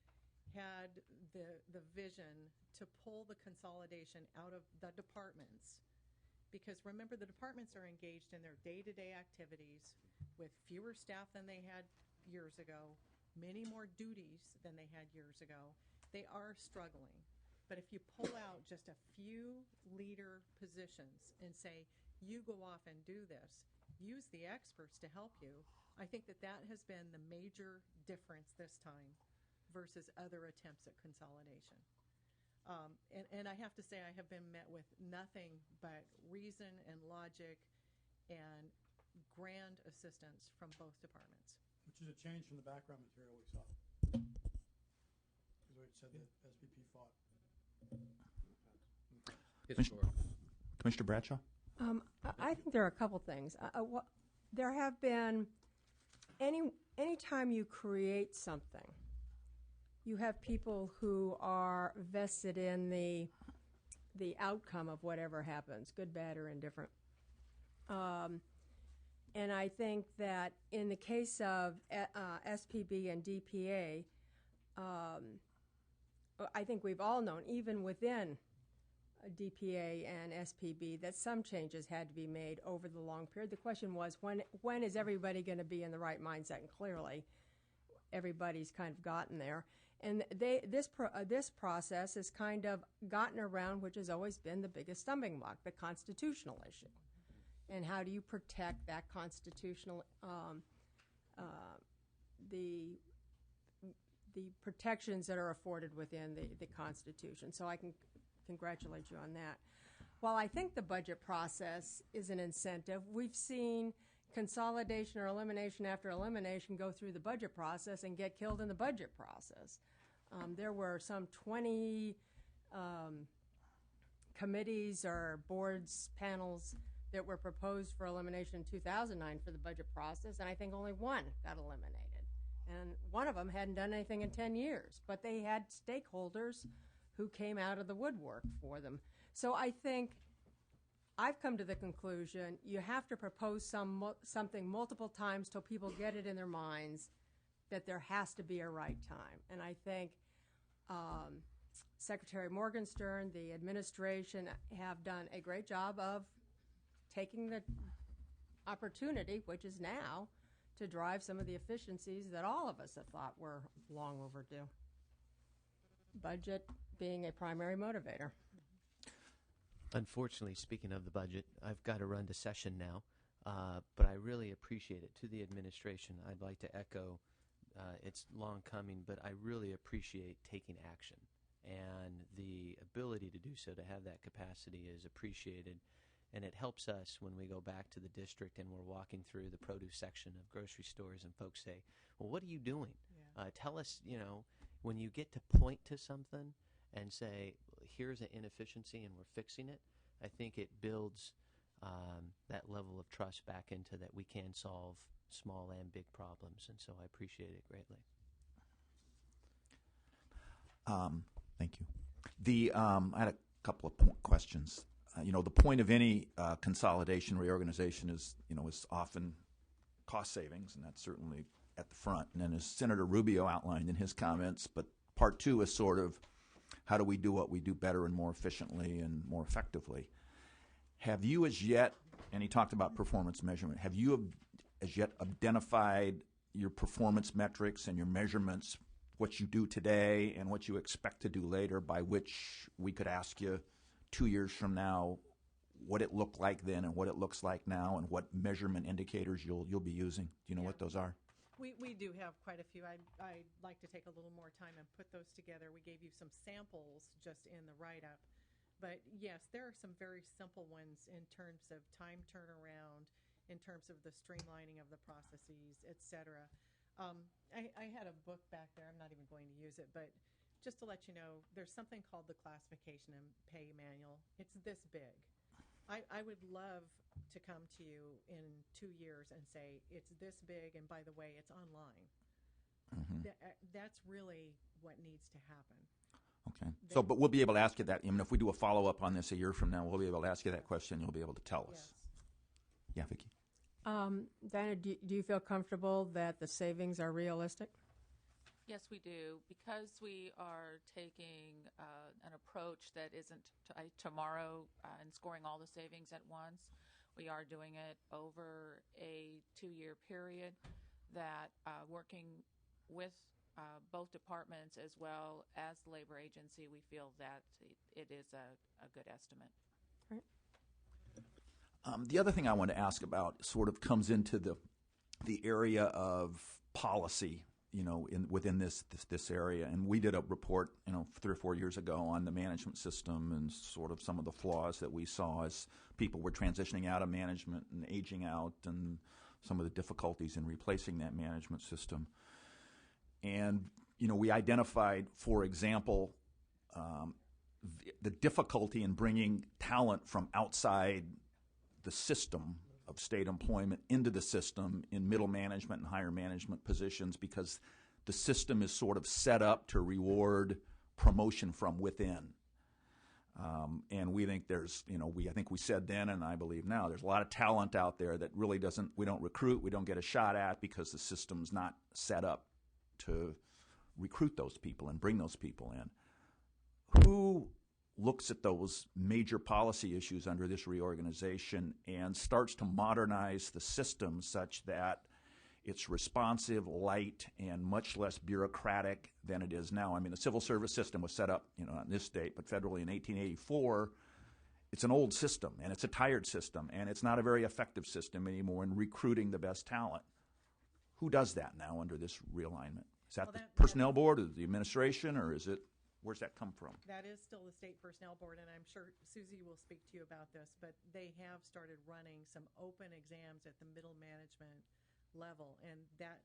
[SPEAKER 3] had the vision to pull the consolidation out of the departments. Because remember, the departments are engaged in their day-to-day activities with fewer staff than they had years ago, many more duties than they had years ago. They are struggling. But if you pull out just a few leader positions and say, you go off and do this, use the experts to help you, I think that has been the major difference this time versus other attempts at consolidation. And I have to say, I have been met with nothing but reason and logic and grand assistance from both departments.
[SPEAKER 6] Which is a change from the background material we saw. Because it said that SPP fought.
[SPEAKER 1] Commissioner Bradshaw?
[SPEAKER 8] I think there are a couple things. There have been, anytime you create something, you have people who are vested in the outcome of whatever happens, good, bad, or indifferent. And I think that in the case of SPB and DPA, I think we've all known, even within DPA and SPB, that some changes had to be made over the long period. The question was, when is everybody going to be in the right mindset? And clearly, everybody's kind of gotten there. And this process has kind of gotten around, which has always been the biggest stumbling block, the constitutional issue. And how do you protect that constitutional, the protections that are afforded within the Constitution? So I can congratulate you on that. While I think the budget process is an incentive, we've seen consolidation or elimination after elimination go through the budget process and get killed in the budget process. There were some 20 committees or boards, panels that were proposed for elimination in 2009 for the budget process, and I think only one got eliminated. And one of them hadn't done anything in 10 years, but they had stakeholders who came out of the woodwork for them. So I think I've come to the conclusion you have to propose something multiple times till people get it in their minds that there has to be a right time. And I think Secretary Morgenstern, the administration, have done a great job of taking the opportunity, which is now, to drive some of the efficiencies that all of us have thought were long overdue. Budget being a primary motivator.
[SPEAKER 12] Unfortunately, speaking of the budget, I've got to run to session now, but I really appreciate it. To the administration, I'd like to echo, it's long coming, but I really appreciate taking action. And the ability to do so, to have that capacity, is appreciated. And it helps us when we go back to the district and we're walking through the produce section of grocery stores and folks say, well, what are you doing? Yeah. Tell us, when you get to point to something and say, here's an inefficiency and we're fixing it, I think it builds that level of trust back into that we can solve small and big problems, and so I appreciate it greatly.
[SPEAKER 1] Thank you. I had a couple of questions. The point of any consolidation, reorganization is often cost savings, and that's certainly at the front. And then as Senator Rubio outlined in his comments, but part two is sort of how do we do what we do better and more efficiently and more effectively. Have you as yet, and he talked about performance measurement, have you as yet identified your performance metrics and your measurements, what you do today and what you expect to do later, by which we could ask you 2 years from now what it looked like then and what it looks like now, and what measurement indicators you'll be using? Do you know what those are?
[SPEAKER 3] We do have quite a few. I'd like to take a little more time and put those together. We gave you some samples just in the write-up. But yes, there are some very simple ones in terms of time turnaround, in terms of the streamlining of the processes, et cetera. I had a book back there. I'm not even going to use it, but just to let you know, there's something called the Classification and Pay Manual. It's this big. I would love to come to you in 2 years and say, it's this big, and by the way, it's online.
[SPEAKER 1] Mm-hmm.
[SPEAKER 3] That's really what needs to happen.
[SPEAKER 1] Okay. So, but we'll be able to ask you that. Even if we do a follow-up on this a year from now, we'll be able to ask you that question. You'll be able to tell us.
[SPEAKER 3] Yes.
[SPEAKER 1] Yeah, Vicki.
[SPEAKER 8] Diana, do you feel comfortable that the savings are realistic?
[SPEAKER 5] Yes, we do. Because we are taking an approach that isn't tomorrow and scoring all the savings at once. We are doing it over a 2-year period, that working with both departments as well as the labor agency, we feel that it is a good estimate.
[SPEAKER 8] Right.
[SPEAKER 1] The other thing I want to ask about sort of comes into the area of policy, within this area. And we did a report, 3 or 4 years ago on the management system and sort of some of the flaws that we saw as people were transitioning out of management and aging out, and some of the difficulties in replacing that management system. And, we identified, for example, the difficulty in bringing talent from outside the system of state employment into the system in middle management and higher management positions, because the system is sort of set up to reward promotion from within. And we think there's, I think we said then, and I believe now, there's a lot of talent out there that really we don't recruit, we don't get a shot at, because the system's not set up to recruit those people and bring those people in. Who looks at those major policy issues under this reorganization and starts to modernize the system such that it's responsive, light, and much less bureaucratic than it is now? I mean, the civil service system was set up, on this date, but federally in 1884. It's an old system, and it's a tired system, and it's not a very effective system anymore in recruiting the best talent. Who does that now under this realignment? Is that the personnel board, or the administration, or is it, where's that come from?
[SPEAKER 3] That is still the state personnel board, and I'm sure Susie will speak to you about this, but they have started running some open exams at the middle management level, and that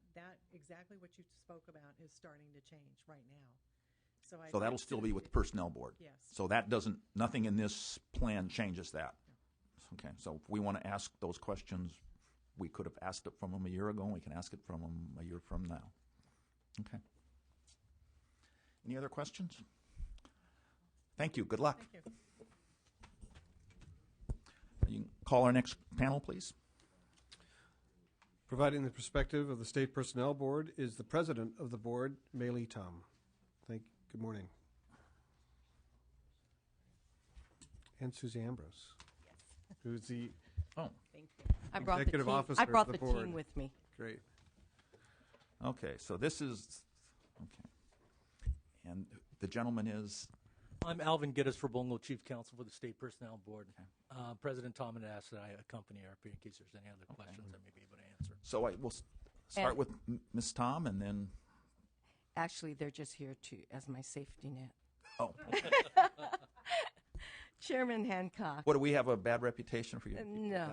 [SPEAKER 3] exactly what you spoke about is starting to change right now. So
[SPEAKER 1] that'll still be with the personnel board?
[SPEAKER 3] Yes.
[SPEAKER 1] So that nothing in this plan changes that? No. Okay, so if we want to ask those questions, we could have asked it from them a year ago, and we can ask it from them a year from now. Okay. Any other questions? Thank you. Good luck.
[SPEAKER 3] Thank you.
[SPEAKER 1] You can call our next panel, please.
[SPEAKER 2] Providing the perspective of the State Personnel Board is the President of the Board, Maylee Tom. Good morning. And Susie Ambrose, who's the
[SPEAKER 13] Thank you.
[SPEAKER 2] Executive Officer
[SPEAKER 13] I brought
[SPEAKER 2] of
[SPEAKER 13] the
[SPEAKER 2] the board.
[SPEAKER 13] team with me.
[SPEAKER 2] Great.
[SPEAKER 1] Okay, so this is, okay. And the gentleman is?
[SPEAKER 14] I'm Alvin Geddes for Bongo, Chief Counsel for the State Personnel Board. Okay. President Tom had asked that I accompany her in case there's any other questions I may be able to answer.
[SPEAKER 1] So I will start with Ms. Tom, and then...
[SPEAKER 13] Actually, they're just here as my safety net.
[SPEAKER 1] Oh.
[SPEAKER 13] Chairman Hancock.
[SPEAKER 1] What, do we have a bad reputation for you?
[SPEAKER 13] No,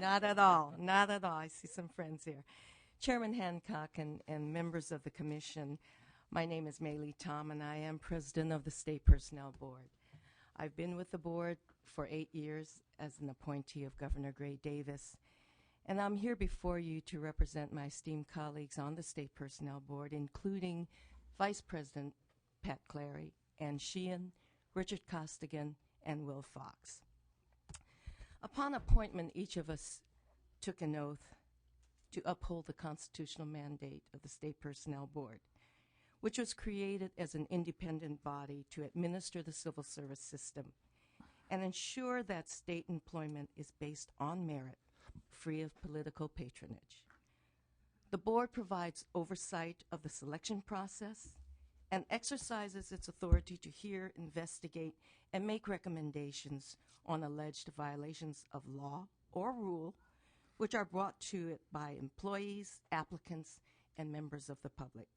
[SPEAKER 13] not at all. Not at all. I see some friends here. Chairman Hancock and members of the commission, my name is Maylee Tom, and I am president of the State Personnel Board. I've been with the board for 8 years as an appointee of Governor Gray Davis. And I'm here before you to represent my esteemed colleagues on the State Personnel Board, including Vice President Pat Clary, Ann Sheehan, Richard Costigan, and Will Fox. Upon appointment, each of us took an oath to uphold the constitutional mandate of the State Personnel Board, which was created as an independent body to administer the civil service system and ensure that state employment is based on merit, free of political patronage. The board provides oversight of the selection process and exercises its authority to hear, investigate, and make recommendations on alleged violations of law or rule which are brought to it by employees, applicants, and members of the public.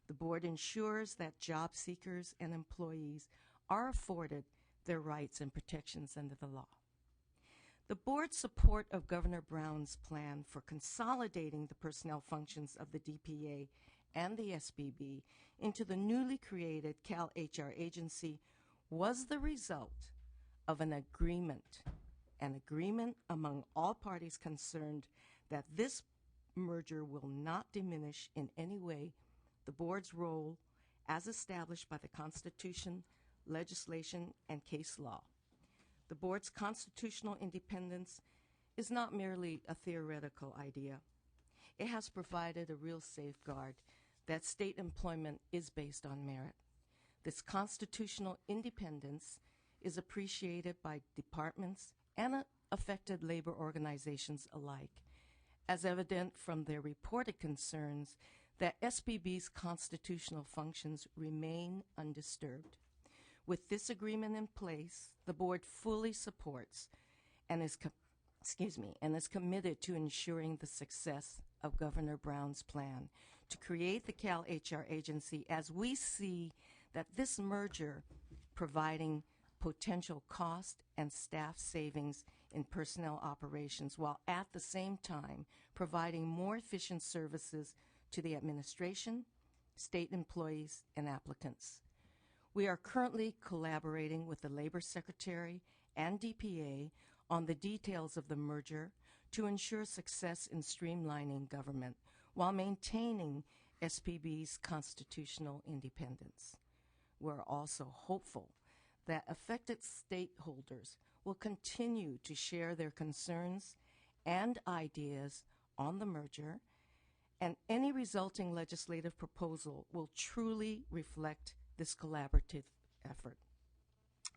[SPEAKER 13] The board ensures that job seekers and employees are afforded their rights and protections under the law. The board's support of Governor Brown's plan for consolidating the personnel functions of the DPA and the SBB into the newly created Cal HR agency was the result of an agreement among all parties concerned that this merger will not diminish in any way the board's role as established by the Constitution, legislation, and case law. The board's constitutional independence is not merely a theoretical idea. It has provided a real safeguard that state employment is based on merit. This constitutional independence is appreciated by departments and affected labor organizations alike, as evident from their reported concerns that SBB's constitutional functions remain undisturbed. With this agreement in place, the board fully supports and is committed to ensuring the success of Governor Brown's plan to create the Cal HR agency, as we see that this merger providing potential cost and staff savings in personnel operations, while at the same time providing more efficient services to the administration, state employees, and applicants. We are currently collaborating with the Labor Secretary and DPA on the details of the merger to ensure success in streamlining government while maintaining SPB's constitutional independence. We're also hopeful that affected stakeholders will continue to share their concerns and ideas on the merger, and any resulting legislative proposal will truly reflect this collaborative effort.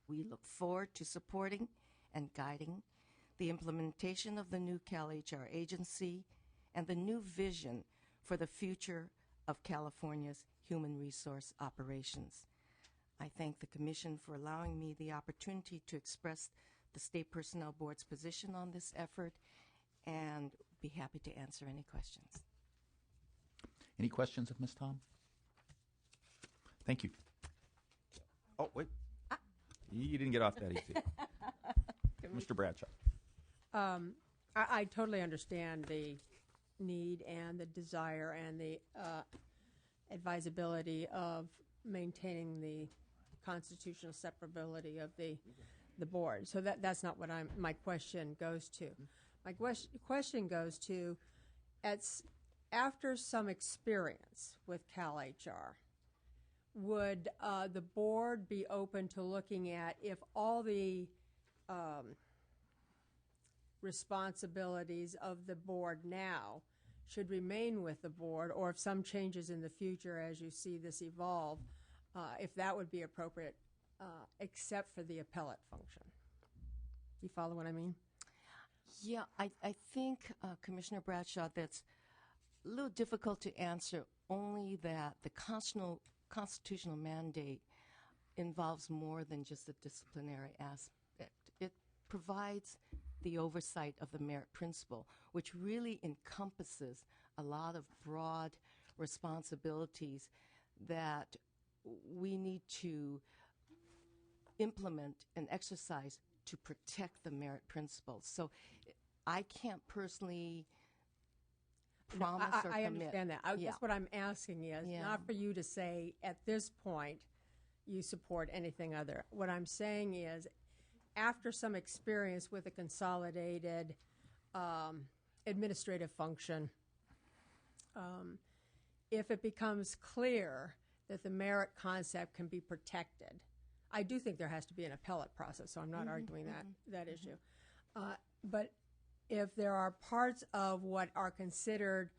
[SPEAKER 13] We look forward to supporting and guiding the implementation of the new Cal HR agency and the new vision for the future of California's human resource operations. I thank the Commission for allowing me the opportunity to express the State Personnel Board's position on this effort and be happy to answer any questions.
[SPEAKER 1] Any questions of Ms. Tom? Thank you. Oh, wait. You didn't get off that easy. Mr. Bradshaw.
[SPEAKER 8] I totally understand the need and the desire and the advisability of maintaining the constitutional separability of the board. So that's not what my question goes to. My question goes to, after some experience with Cal HR, would the board be open to looking at if all the responsibilities of the board now should remain with the board, or if some changes in the future as you see this evolve, if that would be appropriate, except for the appellate function? You follow what I mean?
[SPEAKER 13] Yeah, I think, Commissioner Bradshaw, that's a little difficult to answer, only that the constitutional mandate involves more than just a disciplinary aspect. It provides the oversight of the merit principle, which really encompasses a lot of broad responsibilities that we need to implement and exercise to protect the merit principles. So I can't personally promise or commit.
[SPEAKER 8] I understand that.
[SPEAKER 13] Yeah.
[SPEAKER 8] That's what I'm asking is not for you to say at this point you support anything other. What I'm saying is, after some experience with a consolidated administrative function, if it becomes clear that the merit concept can be protected, I do think there has to be an appellate process, so I'm not arguing that issue. But if there are parts of what are considered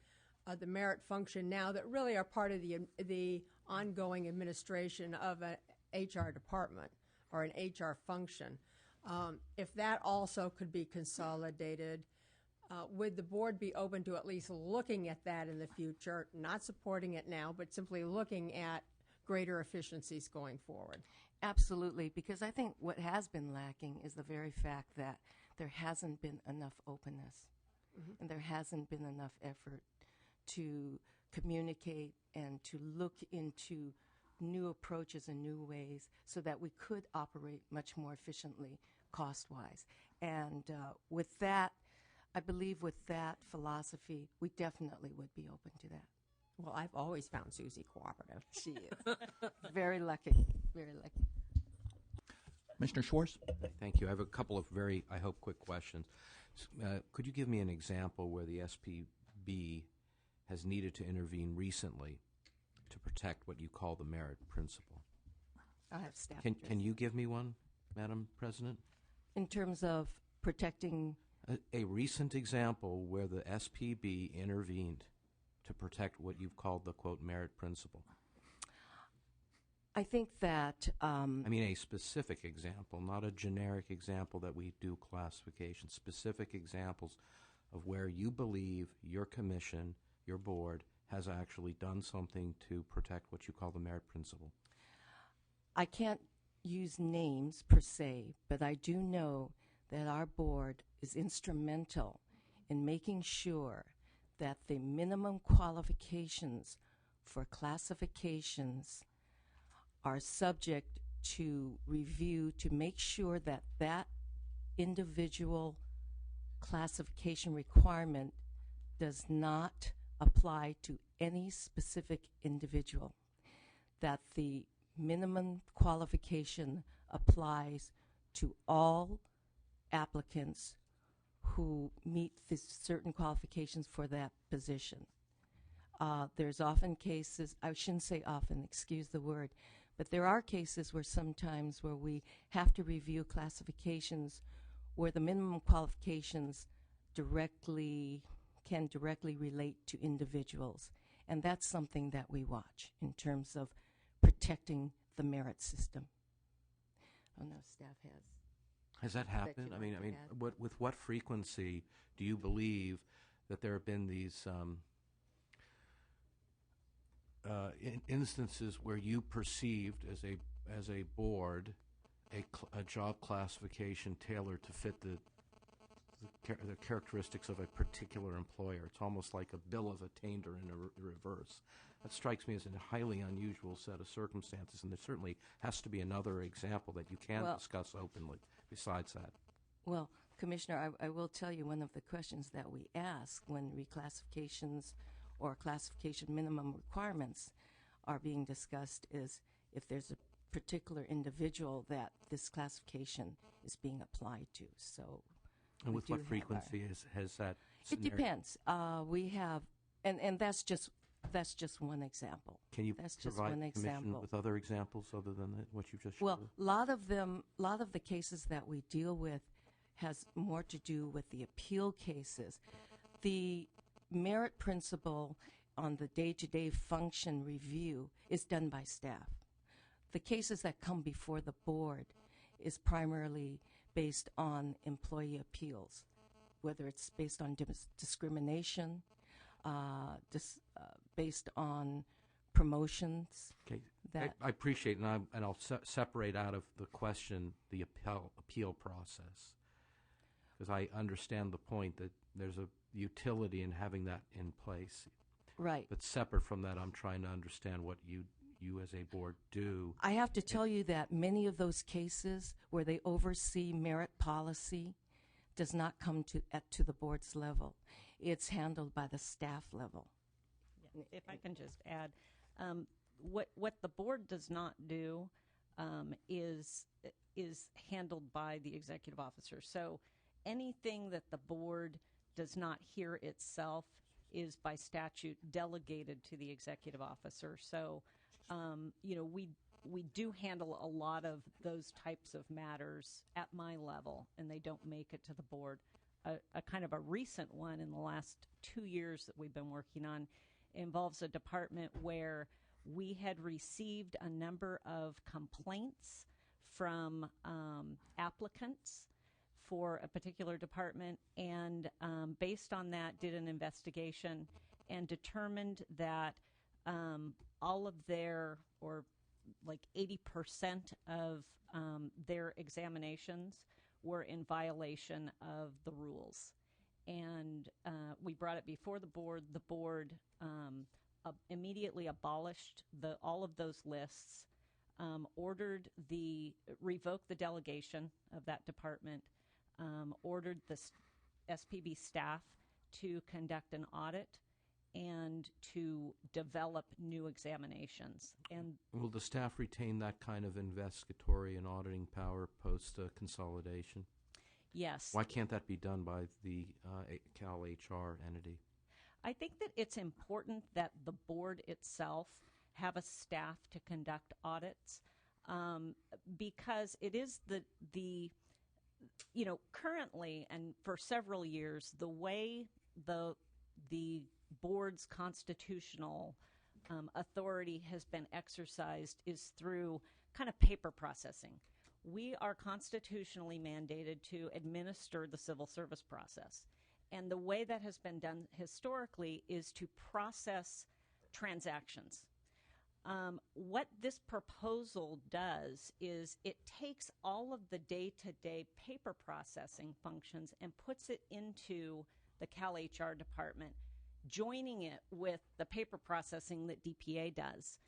[SPEAKER 8] the merit function now that really are part of the ongoing administration of an HR department or an HR function, if that also could be consolidated, would the board be open to at least looking at that in the future, not supporting it now, but simply looking at greater efficiencies going forward?
[SPEAKER 13] Absolutely, because I think what has been lacking is the very fact that there hasn't been enough openness and there hasn't been enough effort to communicate and to look into new approaches and new ways so that we could operate much more efficiently cost-wise. And with that, I believe with that philosophy, we definitely would be open to that.
[SPEAKER 8] Well, I've always found Susie cooperative.
[SPEAKER 13] She is. Very lucky. Very lucky.
[SPEAKER 1] Commissioner Schwartz?
[SPEAKER 11] Thank you. I have a couple of very, I hope, quick questions. Could you give me an example where the SPB has needed to intervene recently to protect what you call the merit principle?
[SPEAKER 13] I have staff.
[SPEAKER 11] Can you give me one, Madam President?
[SPEAKER 13] In terms of protecting?
[SPEAKER 11] A recent example where the SPB intervened to protect what you've called the, quote, merit principle.
[SPEAKER 13] I think that...
[SPEAKER 11] I mean a specific example, not a generic example that we do classification, specific examples of where you believe your commission, your board, has actually done something to protect what you call the merit principle.
[SPEAKER 13] I can't use names per se, but I do know that our board is instrumental in making sure that the minimum qualifications for classifications are subject to review to make sure that that individual classification requirement does not apply to any specific individual, that the minimum qualification applies to all applicants who meet the certain qualifications for that position. There's often cases, I shouldn't say often, excuse the word, but there are cases where sometimes where we have to review classifications where the minimum qualifications can directly relate to individuals. And that's something that we watch in terms of protecting the merit system. Oh no, staff has.
[SPEAKER 11] Has that happened? I mean, with what frequency do you believe that there have been these instances where you perceived as a board a job classification tailored to fit the characteristics of a particular employer? It's almost like a bill of attainder in reverse. That strikes me as a highly unusual set of circumstances, and there certainly has to be another example that you can discuss openly besides that.
[SPEAKER 13] Well, Commissioner, I will tell you one of the questions that we ask when reclassifications or classification minimum requirements are being discussed is if there's a particular individual that this classification is being applied to. So,
[SPEAKER 11] and with what frequency has that?
[SPEAKER 13] It depends. We have, and that's just one example.
[SPEAKER 11] Can you
[SPEAKER 13] that's
[SPEAKER 11] provide
[SPEAKER 13] just one example
[SPEAKER 11] with other examples other than what you just showed?
[SPEAKER 13] Well, a lot of the cases that we deal with has more to do with the appeal cases. The merit principle on the day-to-day function review is done by staff. The cases that come before the board is primarily based on employee appeals, whether it's based on discrimination, based on promotions.
[SPEAKER 11] Okay, I appreciate, and I'll separate out of the question the appeal process, because I understand the point that there's a utility in having that in place.
[SPEAKER 13] Right.
[SPEAKER 11] But separate from that, I'm trying to understand what you as a board do.
[SPEAKER 13] I have to tell you that many of those cases where they oversee merit policy does not come to the board's level. It's handled by the staff level.
[SPEAKER 15] If I can just add, what the board does not do is is handled by the executive officer. So anything that the board does not hear itself is by statute delegated to the executive officer. So, we do handle a lot of those types of matters at my level, and they don't make it to the board. A kind of a recent one in the last 2 years that we've been working on involves a department where we had received a number of complaints from applicants for a particular department, and based on that did an investigation and determined that all of their, or like 80% of their examinations were in violation of the rules. And we brought it before the board. The board immediately abolished all of those lists, revoked the delegation of that department, ordered the SPB staff to conduct an audit and to develop new examinations. And
[SPEAKER 11] will the staff retain that kind of investigatory and auditing power post consolidation?
[SPEAKER 15] Yes.
[SPEAKER 11] Why can't that be done by the Cal HR entity?
[SPEAKER 15] I think that it's important that the board itself have a staff to conduct audits, because it is currently and for several years, the way the board's constitutional authority has been exercised is through kind of paper processing. We are constitutionally mandated to administer the civil service process. And the way that has been done historically is to process transactions. What this proposal does is it takes all of the day-to-day paper processing functions and puts it into the Cal HR department, joining it with the paper processing that DPA does.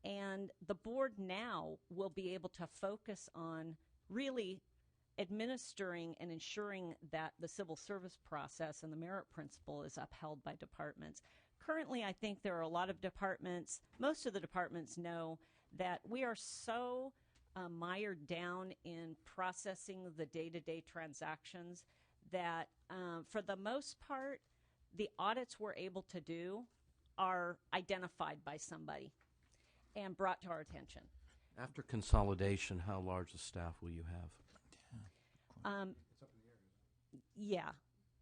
[SPEAKER 15] And the board now will be able to focus on really administering and ensuring that the civil service process and the merit principle is upheld by departments. Currently, I think there are a lot of departments, most of the departments know that we are so mired down in processing the day-to-day transactions that for the most part, the audits we're able to do are identified by somebody and brought to our attention.
[SPEAKER 11] After consolidation, how large a staff will you have?
[SPEAKER 15] Yeah,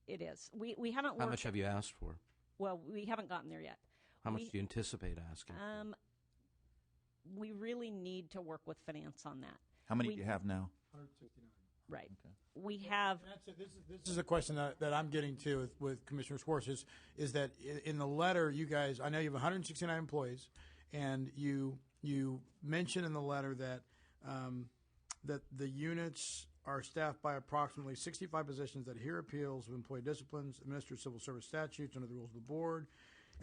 [SPEAKER 15] it is. We haven't.
[SPEAKER 11] How much have you asked for?
[SPEAKER 15] Well, we haven't gotten there yet.
[SPEAKER 11] How much do you anticipate asking?
[SPEAKER 15] We really need to work with finance on that.
[SPEAKER 1] How many do you have now?
[SPEAKER 6] 169.
[SPEAKER 15] Right. Okay. We have.
[SPEAKER 6] This is a question that I'm getting to with Commissioner Schwartz is that in the letter, you guys, I know you have 169 employees, and you mention in the letter that that the units are staffed by approximately 65 positions that hear appeals of employee disciplines, administer civil service statutes under the rules of the board,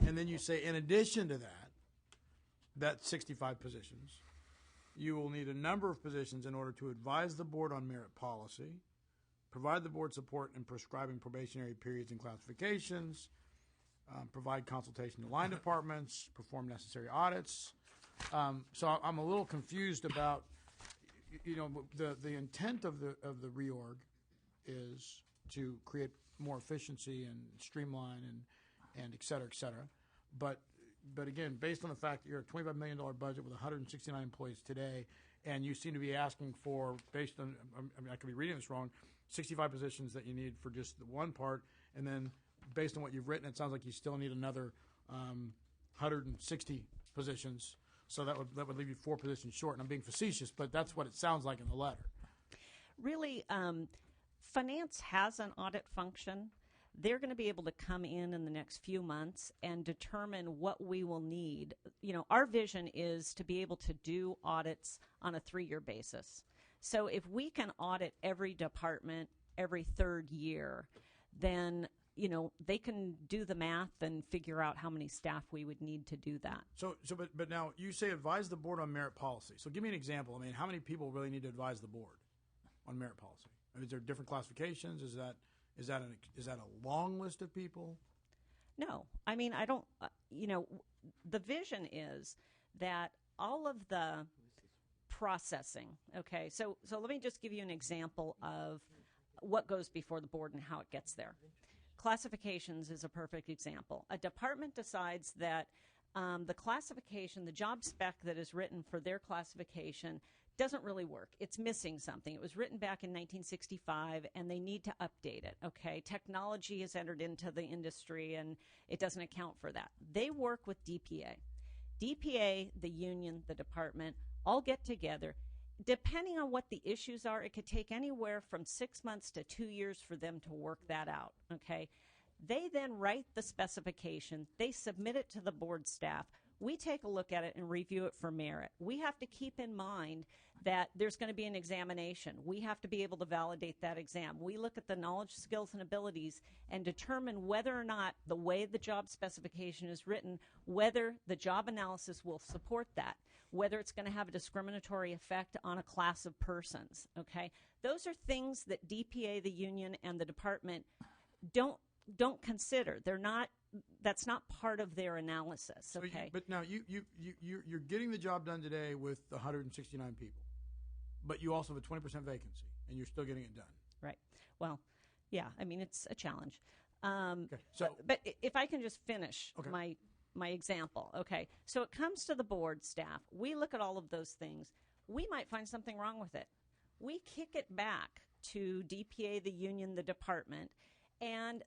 [SPEAKER 6] and then you say, in addition to that 65 positions, you will need a number of positions in order to advise the board on merit policy, provide the board support in prescribing probationary periods and classifications, provide consultation to line departments, perform necessary audits. So I'm a little confused about, the intent of the reorg is to create more efficiency and streamline and et cetera, et cetera. But again, based on the fact that you're a $25 million budget with 169 employees today, and you seem to be asking for, based on, I could be reading this wrong, 65 positions that you need for just the one part, and then based on what you've written, it sounds like you still need another 160 positions. So that would leave you 4 positions short. And I'm being facetious, but that's what it sounds like in the letter.
[SPEAKER 15] Really, finance has an audit function. They're going to be able to come in the next few months and determine what we will need. Our vision is to be able to do audits on a 3-year basis. So if we can audit every department every 3rd year, then they can do the math and figure out how many staff we would need to do that.
[SPEAKER 6] But now you say advise the board on merit policy. So give me an example. I mean, how many people really need to advise the board on merit policy? I mean, is there different classifications? Is that a long list of people?
[SPEAKER 15] No, I mean, I don't. The vision is that all of the processing. Okay, so let me just give you an example of what goes before the board and how it gets there. Classifications is a perfect example. A department decides that the classification, the job spec that is written for their classification doesn't really work. It's missing something. It was written back in 1965, and they need to update it, okay? Technology has entered into the industry, and it doesn't account for that. They work with DPA. DPA, the union, the department, all get together. Depending on what the issues are, it could take anywhere from 6 months to 2 years for them to work that out, okay? They then write the specification. They submit it to the board staff. We take a look at it and review it for merit. We have to keep in mind that there's going to be an examination. We have to be able to validate that exam. We look at the knowledge, skills, and abilities and determine whether or not the way the job specification is written, whether the job analysis will support that, whether it's going to have a discriminatory effect on a class of persons, okay? Those are things that DPA, the union, and the department don't consider. They're not. That's not part of their analysis. Okay.
[SPEAKER 6] But now you're getting the job done today with 169 people, but you also have a 20% vacancy, and you're still getting it done.
[SPEAKER 15] Right. Well, yeah. I mean, it's a challenge.
[SPEAKER 6] Okay. So,
[SPEAKER 15] but if I can just finish
[SPEAKER 6] okay.
[SPEAKER 15] my example. Okay. So it comes to the board staff. We look at all of those things. We might find something wrong with it. We kick it back to DPA, the union, the department, and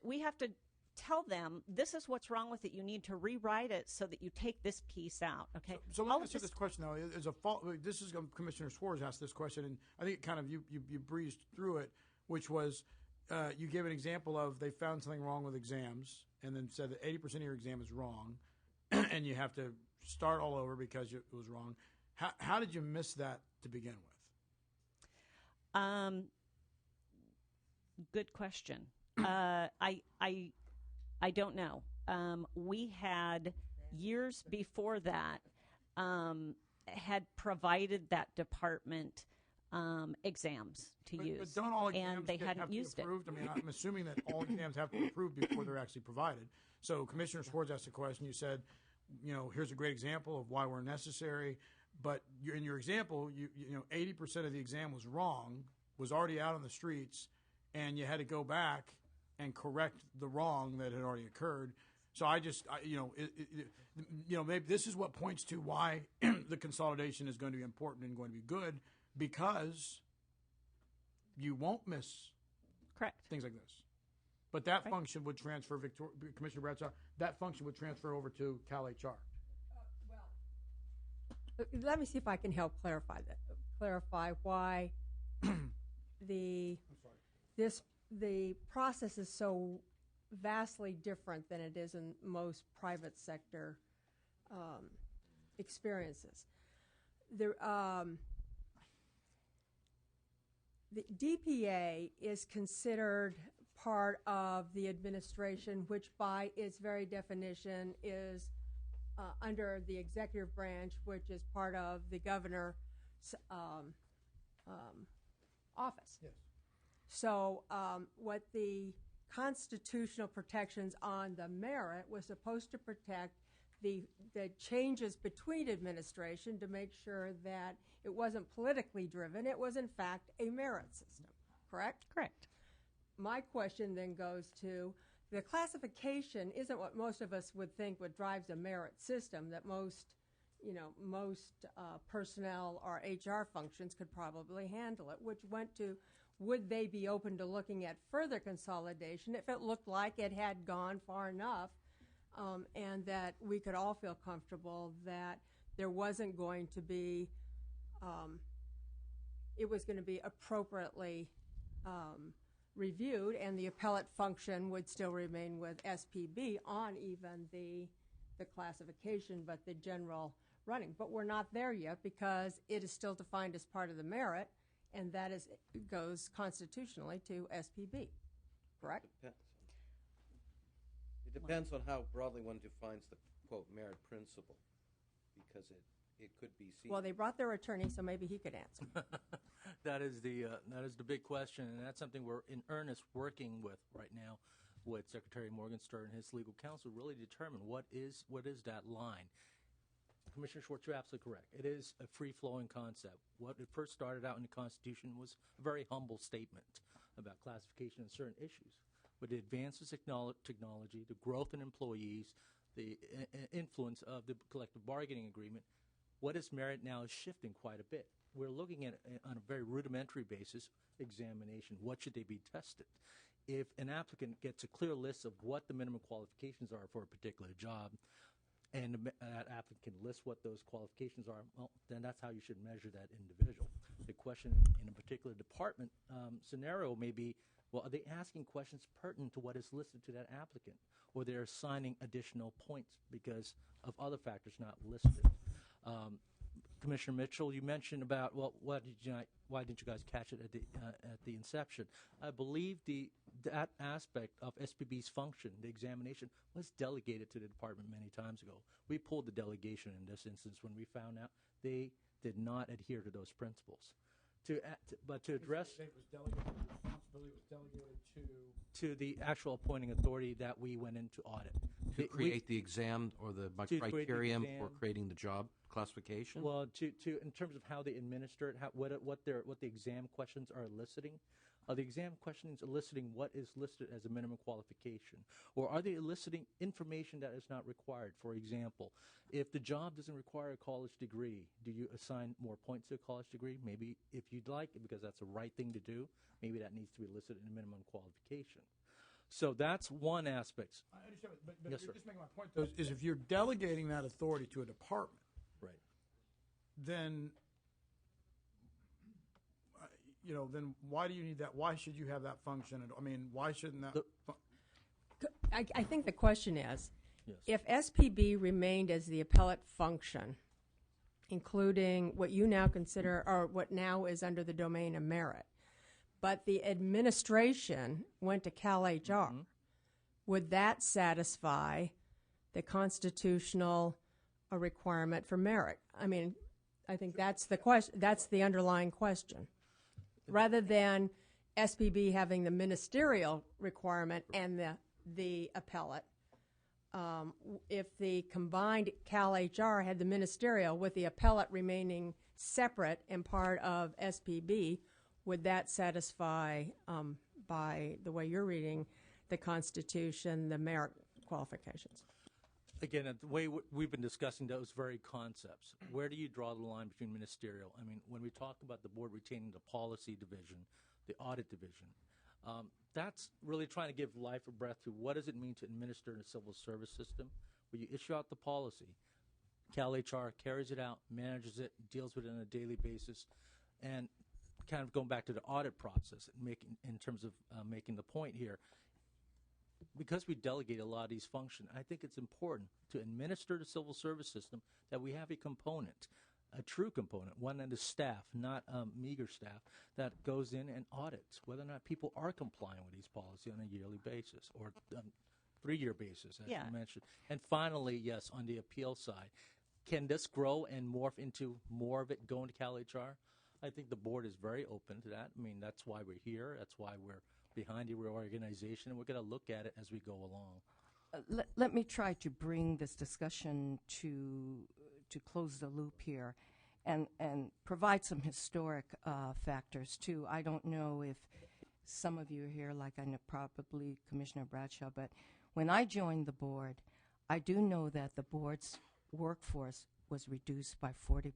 [SPEAKER 15] we have to tell them this is what's wrong with it. You need to rewrite it so that you take this piece out. Okay.
[SPEAKER 6] So let me ask you this question though. Is a fault? This is Commissioner Schwartz asked this question, and I think kind of you breezed through it, which was you gave an example of they found something wrong with exams, and then said that 80% of your exam is wrong, and you have to start all over because it was wrong. How did you miss that to begin with?
[SPEAKER 15] Good question. I don't know. We had, years before that, had provided that department exams to use.
[SPEAKER 6] But don't all exams
[SPEAKER 15] and they
[SPEAKER 6] have
[SPEAKER 15] hadn't
[SPEAKER 6] to be
[SPEAKER 15] used
[SPEAKER 6] approved?
[SPEAKER 15] it.
[SPEAKER 6] I mean, I'm assuming that all exams have to be approved before they're actually provided. So Commissioner Schwartz asked a question. You said, here's a great example of why we're necessary. But in your example, 80% of the exam was wrong, was already out on the streets, and you had to go back and correct the wrong that had already occurred. So maybe this is what points to why the consolidation is going to be important and going to be good, because you won't miss things like this. But that function would transfer, Commissioner Bradshaw, that function would transfer over to Cal HR.
[SPEAKER 8] Let me see if I can help clarify why the process is so vastly different than it is in most private sector experiences. The DPA is considered part of the administration, which by its very definition is under the executive branch, which is part of the governor's office.
[SPEAKER 6] Yes.
[SPEAKER 8] So what the constitutional protections on the merit was supposed to protect the changes between administration to make sure that it wasn't politically driven. It was, in fact, a merit system, correct?
[SPEAKER 15] Correct.
[SPEAKER 8] My question then goes to the classification isn't what most of us would think what drives a merit system, that most personnel or HR functions could probably handle it, which went to would they be open to looking at further consolidation if it looked like it had gone far enough and that we could all feel comfortable that there wasn't going to be, it was going to be appropriately reviewed, and the appellate function would still remain with SPB on even the classification, but the general running. But we're not there yet because it is still defined as part of the merit, and that goes constitutionally to SPB, correct?
[SPEAKER 11] It depends on how broadly one defines the, quote, merit principle, because it could be seen.
[SPEAKER 8] Well, they brought their attorney, so maybe he could answer.
[SPEAKER 14] That is the big question, and that's something we're in earnest working with right now with Secretary Morgenstern and his legal counsel, really determine what is that line. Commissioner Schwartz, you're absolutely correct. It is a free-flowing concept. What it first started out in the Constitution was a very humble statement about classification of certain issues. With the advances in technology, the growth in employees, the influence of the collective bargaining agreement, what is merit now is shifting quite a bit. We're looking at, on a very rudimentary basis, examination. What should they be tested? If an applicant gets a clear list of what the minimum qualifications are for a particular job, and that applicant can list what those qualifications are, well, then that's how you should measure that individual. The question in a particular department scenario may be, well, are they asking questions pertinent to what is listed to that applicant? Or they're assigning additional points because of other factors not listed. Commissioner Mitchell, you mentioned about, well, why didn't you guys catch it at the inception? I believe that aspect of SPB's function, the examination, was delegated to the department many times ago. We pulled the delegation in this instance when we found out they did not adhere to those principles. But to address...
[SPEAKER 6] The responsibility was delegated
[SPEAKER 14] to the actual appointing authority that we went into audit.
[SPEAKER 11] To create the exam or the criterion for creating the job classification?
[SPEAKER 14] Well, in terms of how they administer it, what the exam questions are eliciting. Are the exam questions eliciting what is listed as a minimum qualification? Or are they eliciting information that is not required? For example, if the job doesn't require a college degree, do you assign more points to a college degree? Maybe if you'd like, because that's the right thing to do, maybe that needs to be listed in a minimum qualification. So that's one aspect.
[SPEAKER 6] I understand, but
[SPEAKER 14] yes,
[SPEAKER 6] you're
[SPEAKER 14] sir.
[SPEAKER 6] just making my point, though, is if you're delegating that authority to a department,
[SPEAKER 14] right,
[SPEAKER 6] then then why do you need that? Why should you have that function? I mean, why shouldn't that?
[SPEAKER 8] I think the question is,
[SPEAKER 14] yes,
[SPEAKER 8] if SPB remained as the appellate function, including what you now consider, or what now is under the domain of merit, but the administration went to Cal HR, would that satisfy the constitutional requirement for merit? I mean, I think that's the question. That's the underlying question. Rather than SPB having the ministerial requirement and the appellate, if the combined Cal HR had the ministerial with the appellate remaining separate and part of SPB, would that satisfy, by the way you're reading the Constitution, the merit qualifications?
[SPEAKER 14] Again, the way we've been discussing those very concepts, where do you draw the line between ministerial? I mean, when we talk about the board retaining the policy division, the audit division, that's really trying to give life or breath to what does it mean to administer in a civil service system where you issue out the policy. Cal HR carries it out, manages it, deals with it on a daily basis, and kind of going back to the audit process, in terms of making the point here, because we delegate a lot of these functions, I think it's important to administer the civil service system that we have a component, a true component, one that is staff, not meager staff, that goes in and audits whether or not people are complying with these policies on a yearly basis or 3-year basis, as you mentioned. And finally, yes, on the appeal side, can this grow and morph into more of it going to Cal HR? I think the board is very open to that. I mean, that's why we're here. That's why we're behind the reorganization, and we're going to look at it as we go along.
[SPEAKER 13] Let me try to bring this discussion to close the loop here and provide some historic factors, too. I don't know if some of you are here, like I know probably Commissioner Bradshaw, but when I joined the board, I do know that the board's workforce was reduced by 40%.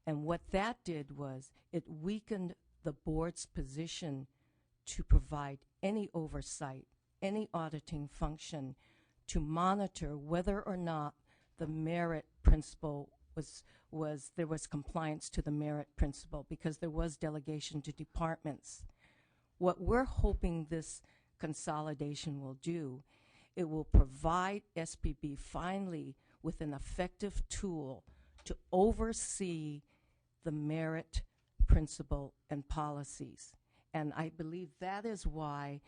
[SPEAKER 13] And what that did was it weakened the board's position to provide any oversight, any auditing function to monitor whether or not the merit principle there was compliance to the merit principle, because there was delegation to departments. What we're hoping this consolidation will do, it will provide SPB finally with an effective tool to oversee the merit principle and policies. And I believe that is why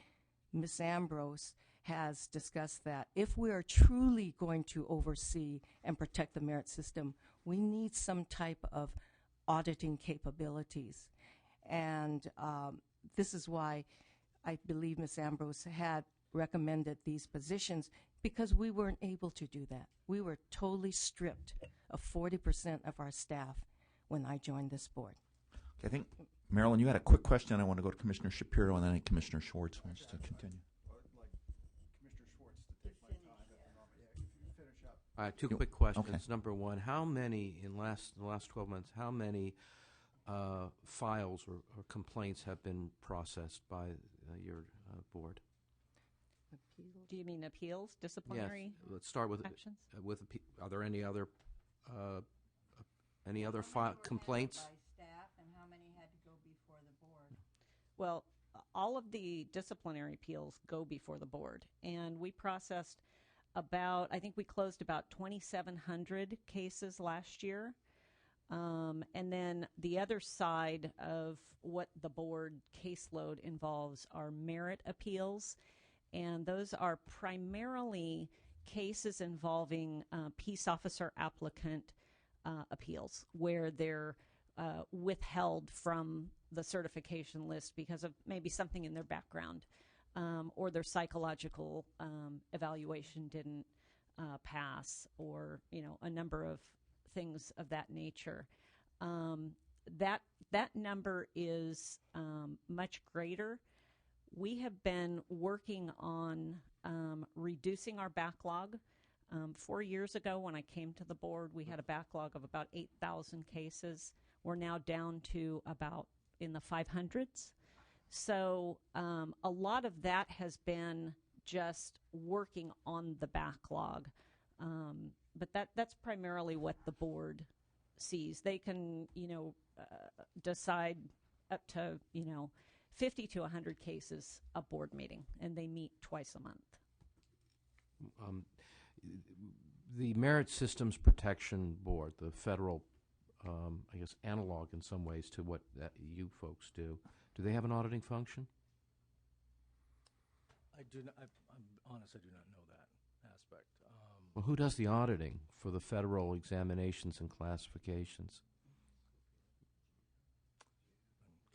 [SPEAKER 13] Ms. Ambrose has discussed that if we are truly going to oversee and protect the merit system, we need some type of auditing capabilities. And this is why I believe Ms. Ambrose had recommended these positions because we weren't able to do that. We were totally stripped of 40% of our staff when I joined this board.
[SPEAKER 1] I think, Marilyn, you had a quick question. I want to go to Commissioner Shapiro, and then I think Commissioner Schwartz wants to continue.
[SPEAKER 11] All right, two quick questions.
[SPEAKER 1] Okay.
[SPEAKER 11] Number one, how many, in the last 12 months, how many files or complaints have been processed by your board?
[SPEAKER 15] Do you mean appeals, disciplinary?
[SPEAKER 11] Yes. Let's start with
[SPEAKER 15] actions?
[SPEAKER 11] Are there any other complaints?
[SPEAKER 7] By staff, and how many had to go before the board?
[SPEAKER 15] Well, all of the disciplinary appeals go before the board, and we processed I think we closed about 2,700 cases last year. And then the other side of what the board caseload involves are merit appeals, and those are primarily cases involving peace officer applicant appeals, where they're withheld from the certification list because of maybe something in their background, or their psychological evaluation didn't pass, or a number of things of that nature. That number is much greater. We have been working on reducing our backlog. 4 years ago, when I came to the board, we had a backlog of about 8,000 cases. We're now down to about in the 500s. So a lot of that has been just working on the backlog. But that's primarily what the board sees. They can, decide up to, 50 to 100 cases a board meeting, and they meet twice a month.
[SPEAKER 11] The Merit Systems Protection Board, the federal, analog in some ways to what you folks do they have an auditing function?
[SPEAKER 14] I do not. I'm honest. I do not know that aspect.
[SPEAKER 11] Well, who does the auditing for the federal examinations and classifications?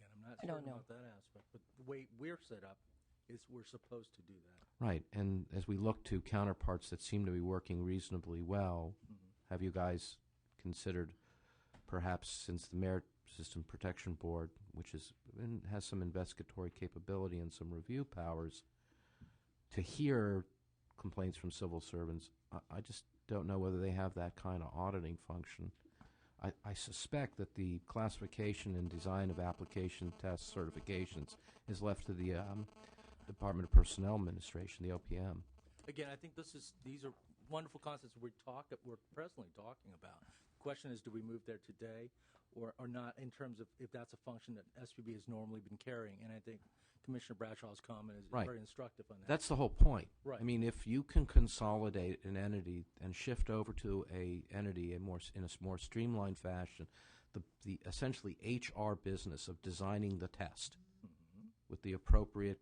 [SPEAKER 14] Again, I'm not
[SPEAKER 13] I don't
[SPEAKER 14] certain
[SPEAKER 13] know
[SPEAKER 14] about that aspect, but the way we're set up is we're supposed to do that.
[SPEAKER 11] Right, and as we look to counterparts that seem to be working reasonably well, have you guys considered, perhaps since the Merit System Protection Board, which has some investigatory capability and some review powers, to hear complaints from civil servants, I just don't know whether they have that kind of auditing function. I suspect that the classification and design of application test certifications is left to the Department of Personnel Administration, the OPM.
[SPEAKER 14] Again, I think these are wonderful concepts we're presently talking about. The question is, do we move there today or not, in terms of if that's a function that SPB has normally been carrying? And I think Commissioner Bradshaw's comment is very instructive on that.
[SPEAKER 11] That's the whole point.
[SPEAKER 14] Right.
[SPEAKER 11] I mean, if you can consolidate an entity and shift over to a entity in a more streamlined fashion, the essentially HR business of designing the test with the appropriate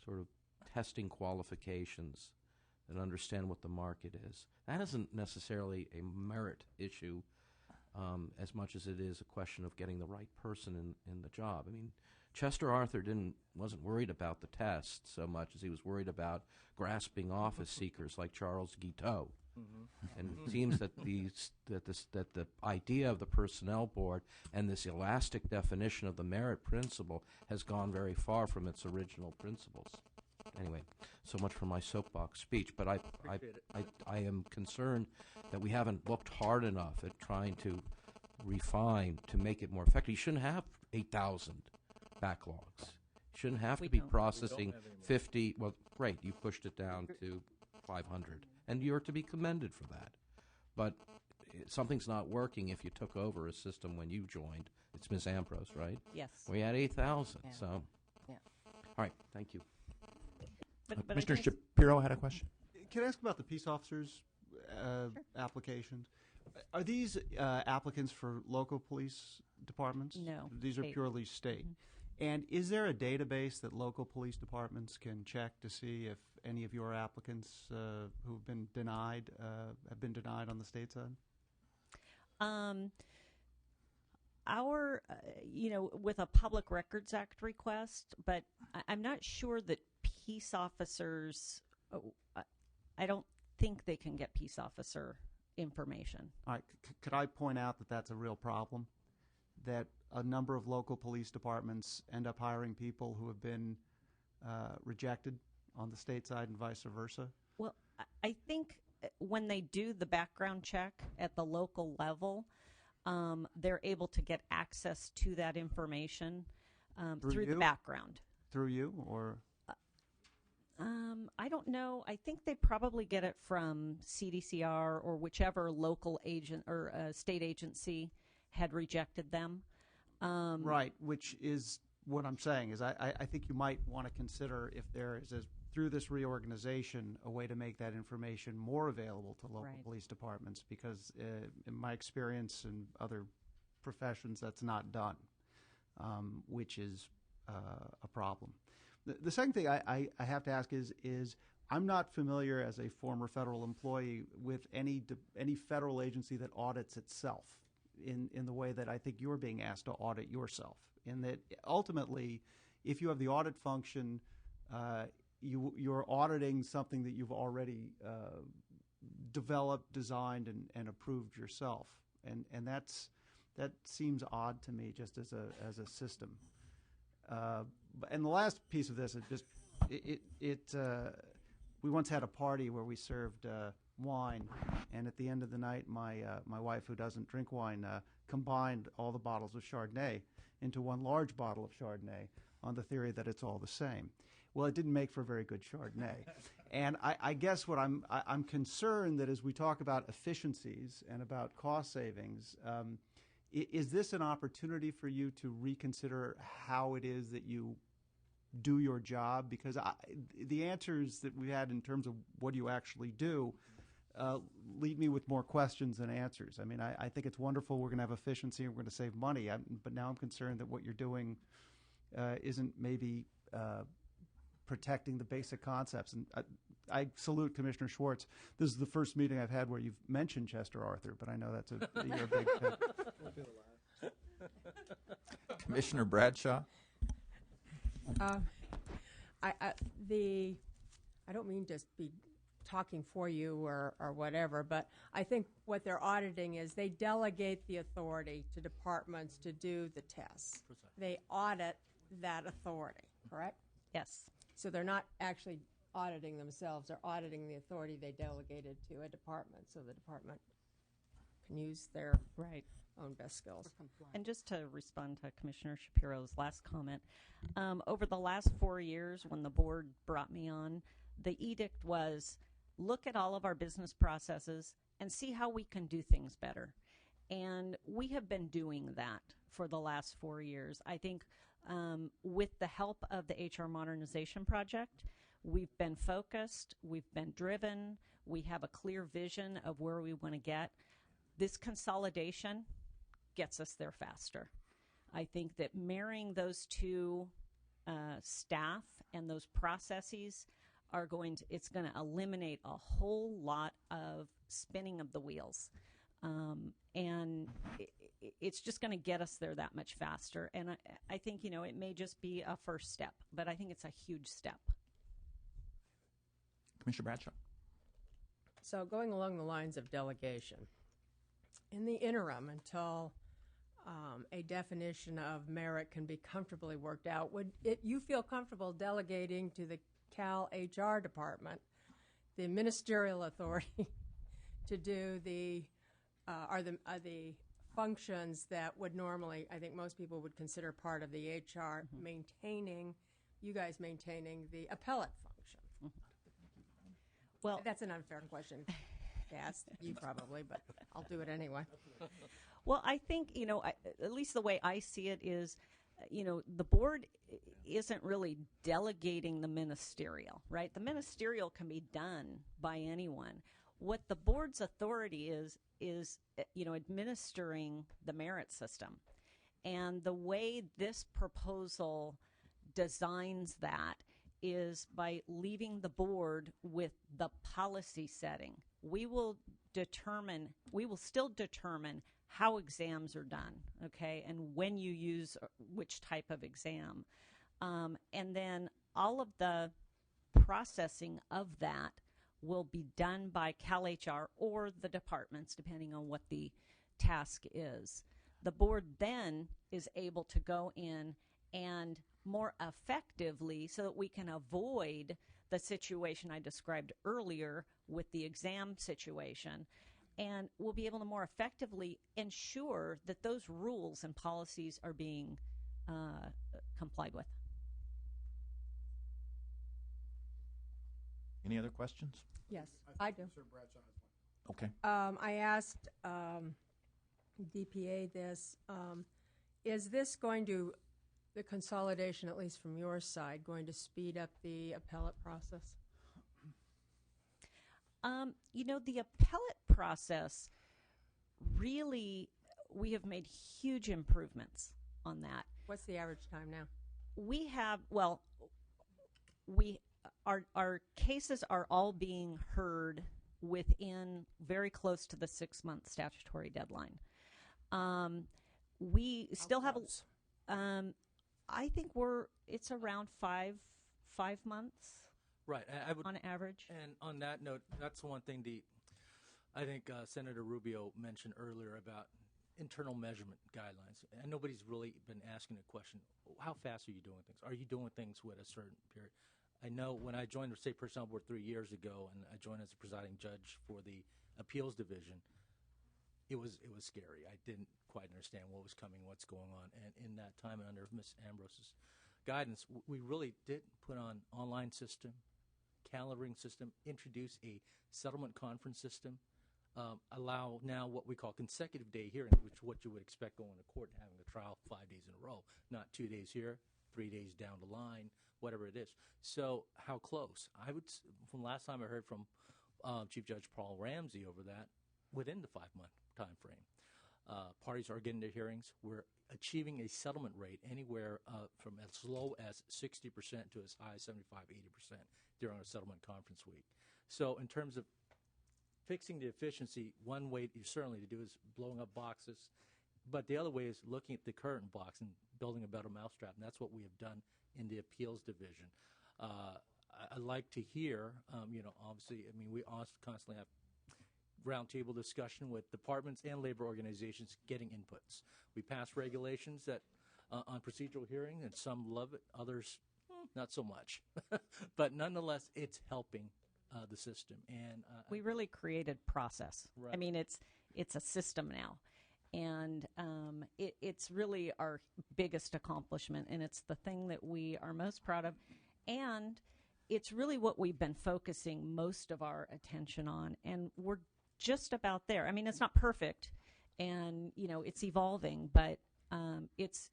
[SPEAKER 11] sort of testing qualifications and understand what the market is. That isn't necessarily a merit issue as much as it is a question of getting the right person in the job. I mean, Chester Arthur wasn't worried about the test so much as he was worried about grasping office seekers like Charles Guiteau. And it seems that the idea of the personnel board and this elastic definition of the merit principle has gone very far from its original principles. Anyway, so much for my soapbox speech, but I am concerned that we haven't looked hard enough at trying to refine to make it more effective. You shouldn't have 8,000 backlogs. You shouldn't have to be processing 50. Well, great, you pushed it down to 500, and you're to be commended for that. But something's not working if you took over a system when you joined. It's Ms. Ambrose, right?
[SPEAKER 15] Yes.
[SPEAKER 11] We had 8,000,
[SPEAKER 13] Yeah.
[SPEAKER 11] so.
[SPEAKER 13] Yeah.
[SPEAKER 11] All right, thank you.
[SPEAKER 15] But
[SPEAKER 1] Mr. Shapiro had a question.
[SPEAKER 2] Can I ask about the peace officers' applications? Are these applicants for local police departments?
[SPEAKER 15] No.
[SPEAKER 2] These are
[SPEAKER 15] State.
[SPEAKER 2] purely state. And is there a database that local police departments can check to see if any of your applicants who've been denied have been denied on the state side?
[SPEAKER 15] With a Public Records Act request, but I'm not sure that peace officers, I don't think they can get peace officer information.
[SPEAKER 10] All right, could I point out that that's a real problem? That a number of local police departments end up hiring people who have been rejected on the state side and vice versa?
[SPEAKER 15] Well, I think when they do the background check at the local level, they're able to get access to that information through the background.
[SPEAKER 10] Through you, or?
[SPEAKER 15] I don't know. I think they probably get it from CDCR or whichever local agent or state agency had rejected them.
[SPEAKER 10] Right, which is what I'm saying is I think you might want to consider if there is, through this reorganization, a way to make that information more available to local police departments, because in my experience and other professions, that's not done, which is a problem. The second thing I have to ask is I'm not familiar as a former federal employee with any federal agency that audits itself in the way that I think you're being asked to audit yourself. In that ultimately, if you have the audit function, you're auditing something that you've already developed, designed, and approved yourself, and that seems odd to me just as a system. And the last piece of this is just we once had a party where we served wine, and at the end of the night, my wife, who doesn't drink wine, combined all the bottles of Chardonnay into one large bottle of Chardonnay on the theory that it's all the same. Well, it didn't make for very good Chardonnay. And I guess what I'm concerned that as we talk about efficiencies and about cost savings, is this an opportunity for you to reconsider how it is that you do your job? Because the answers that we had in terms of what you actually do leave me with more questions than answers. I mean, I think it's wonderful we're going to have efficiency and we're going to save money, but now I'm concerned that what you're doing isn't maybe protecting the basic concepts. And I salute Commissioner Schwartz. This is the first meeting I've had where you've mentioned Chester Arthur, but I know you're a big fan.
[SPEAKER 1] Commissioner Bradshaw?
[SPEAKER 8] I don't mean to be talking for you or whatever, but I think what they're auditing is they delegate the authority to departments to do the tests. They audit that authority, correct?
[SPEAKER 15] Yes.
[SPEAKER 8] So they're not actually auditing themselves. They're auditing the authority they delegated to a department, so the department can use their own best skills.
[SPEAKER 15] And just to respond to Commissioner Shapiro's last comment, over the last 4 years when the board brought me on, the edict was look at all of our business processes and see how we can do things better. And we have been doing that for the last 4 years. I think with the help of the HR Modernization Project, we've been focused, we've been driven, we have a clear vision of where we want to get. This consolidation gets us there faster. I think that marrying those two staff and those processes it's going to eliminate a whole lot of spinning of the wheels. And it's just going to get us there that much faster. And I think, it may just be a first step, but I think it's a huge step.
[SPEAKER 1] Commissioner Bradshaw?
[SPEAKER 8] So going along the lines of delegation, in the interim, until a definition of merit can be comfortably worked out, would you feel comfortable delegating to the Cal HR department the ministerial authority to do the functions that would normally, I think most people would consider part of the HR, maintaining the appellate function? Well, that's an unfair question to ask you probably, but I'll do it anyway.
[SPEAKER 15] Well, I think, at least the way I see it is, the board isn't really delegating the ministerial, right? The ministerial can be done by anyone. What the board's authority is administering the merit system. And the way this proposal designs that is by leaving the board with the policy setting. We will still determine how exams are done, okay, and when you use which type of exam. And then all of the processing of that will be done by CalHR or the departments, depending on what the task is. The board then is able to go in and more effectively, so that we can avoid the situation I described earlier with the exam situation, and we'll be able to more effectively ensure that those rules and policies are being complied with.
[SPEAKER 1] Any other questions?
[SPEAKER 8] Yes, I do.
[SPEAKER 6] Sir Bradshaw has one.
[SPEAKER 1] Okay.
[SPEAKER 8] I asked DPA this. Is this going to, the consolidation, at least from your side, going to speed up the appellate process?
[SPEAKER 15] The appellate process, really, we have made huge improvements on that.
[SPEAKER 8] What's the average time now?
[SPEAKER 15] We have, our cases are all being heard within very close to the 6-month statutory deadline. We still have, I think it's around five months.
[SPEAKER 14] Right. I would,
[SPEAKER 15] on average.
[SPEAKER 14] And on that note, that's one thing I think Senator Rubio mentioned earlier about internal measurement guidelines. And nobody's really been asking the question, how fast are you doing things? Are you doing things with a certain period? I know when I joined the State Personnel Board 3 years ago, and I joined as a presiding judge for the Appeals Division, it was scary. I didn't quite understand what was coming, what's going on. And in that time, under Ms. Ambrose's guidance, we really did put on online system, calendaring system, introduce a settlement conference system, allow now what we call consecutive day hearings, which is what you would expect going to court and having a trial 5 days in a row, not 2 days here, 3 days down the line, whatever it is. So how close? From last time I heard from Chief Judge Paul Ramsey over that, within the 5-month time frame. Parties are getting their hearings. We're achieving a settlement rate anywhere from as low as 60% to as high as 75-80% during our settlement conference week. So in terms of fixing the efficiency, one way certainly to do is blowing up boxes, but the other way is looking at the current box and building a better mousetrap, and that's what we have done in the Appeals Division. I like to hear, obviously, we constantly have roundtable discussion with departments and labor organizations getting inputs. We pass regulations that on procedural hearing, and some love it, others not so much. But nonetheless, it's helping the system. And
[SPEAKER 15] we really created process.
[SPEAKER 14] Right.
[SPEAKER 15] It's a system now. And it's really our biggest accomplishment, and it's the thing that we are most proud of. And it's really what we've been focusing most of our attention on, and we're just about there. It's not perfect, and it's evolving, but it's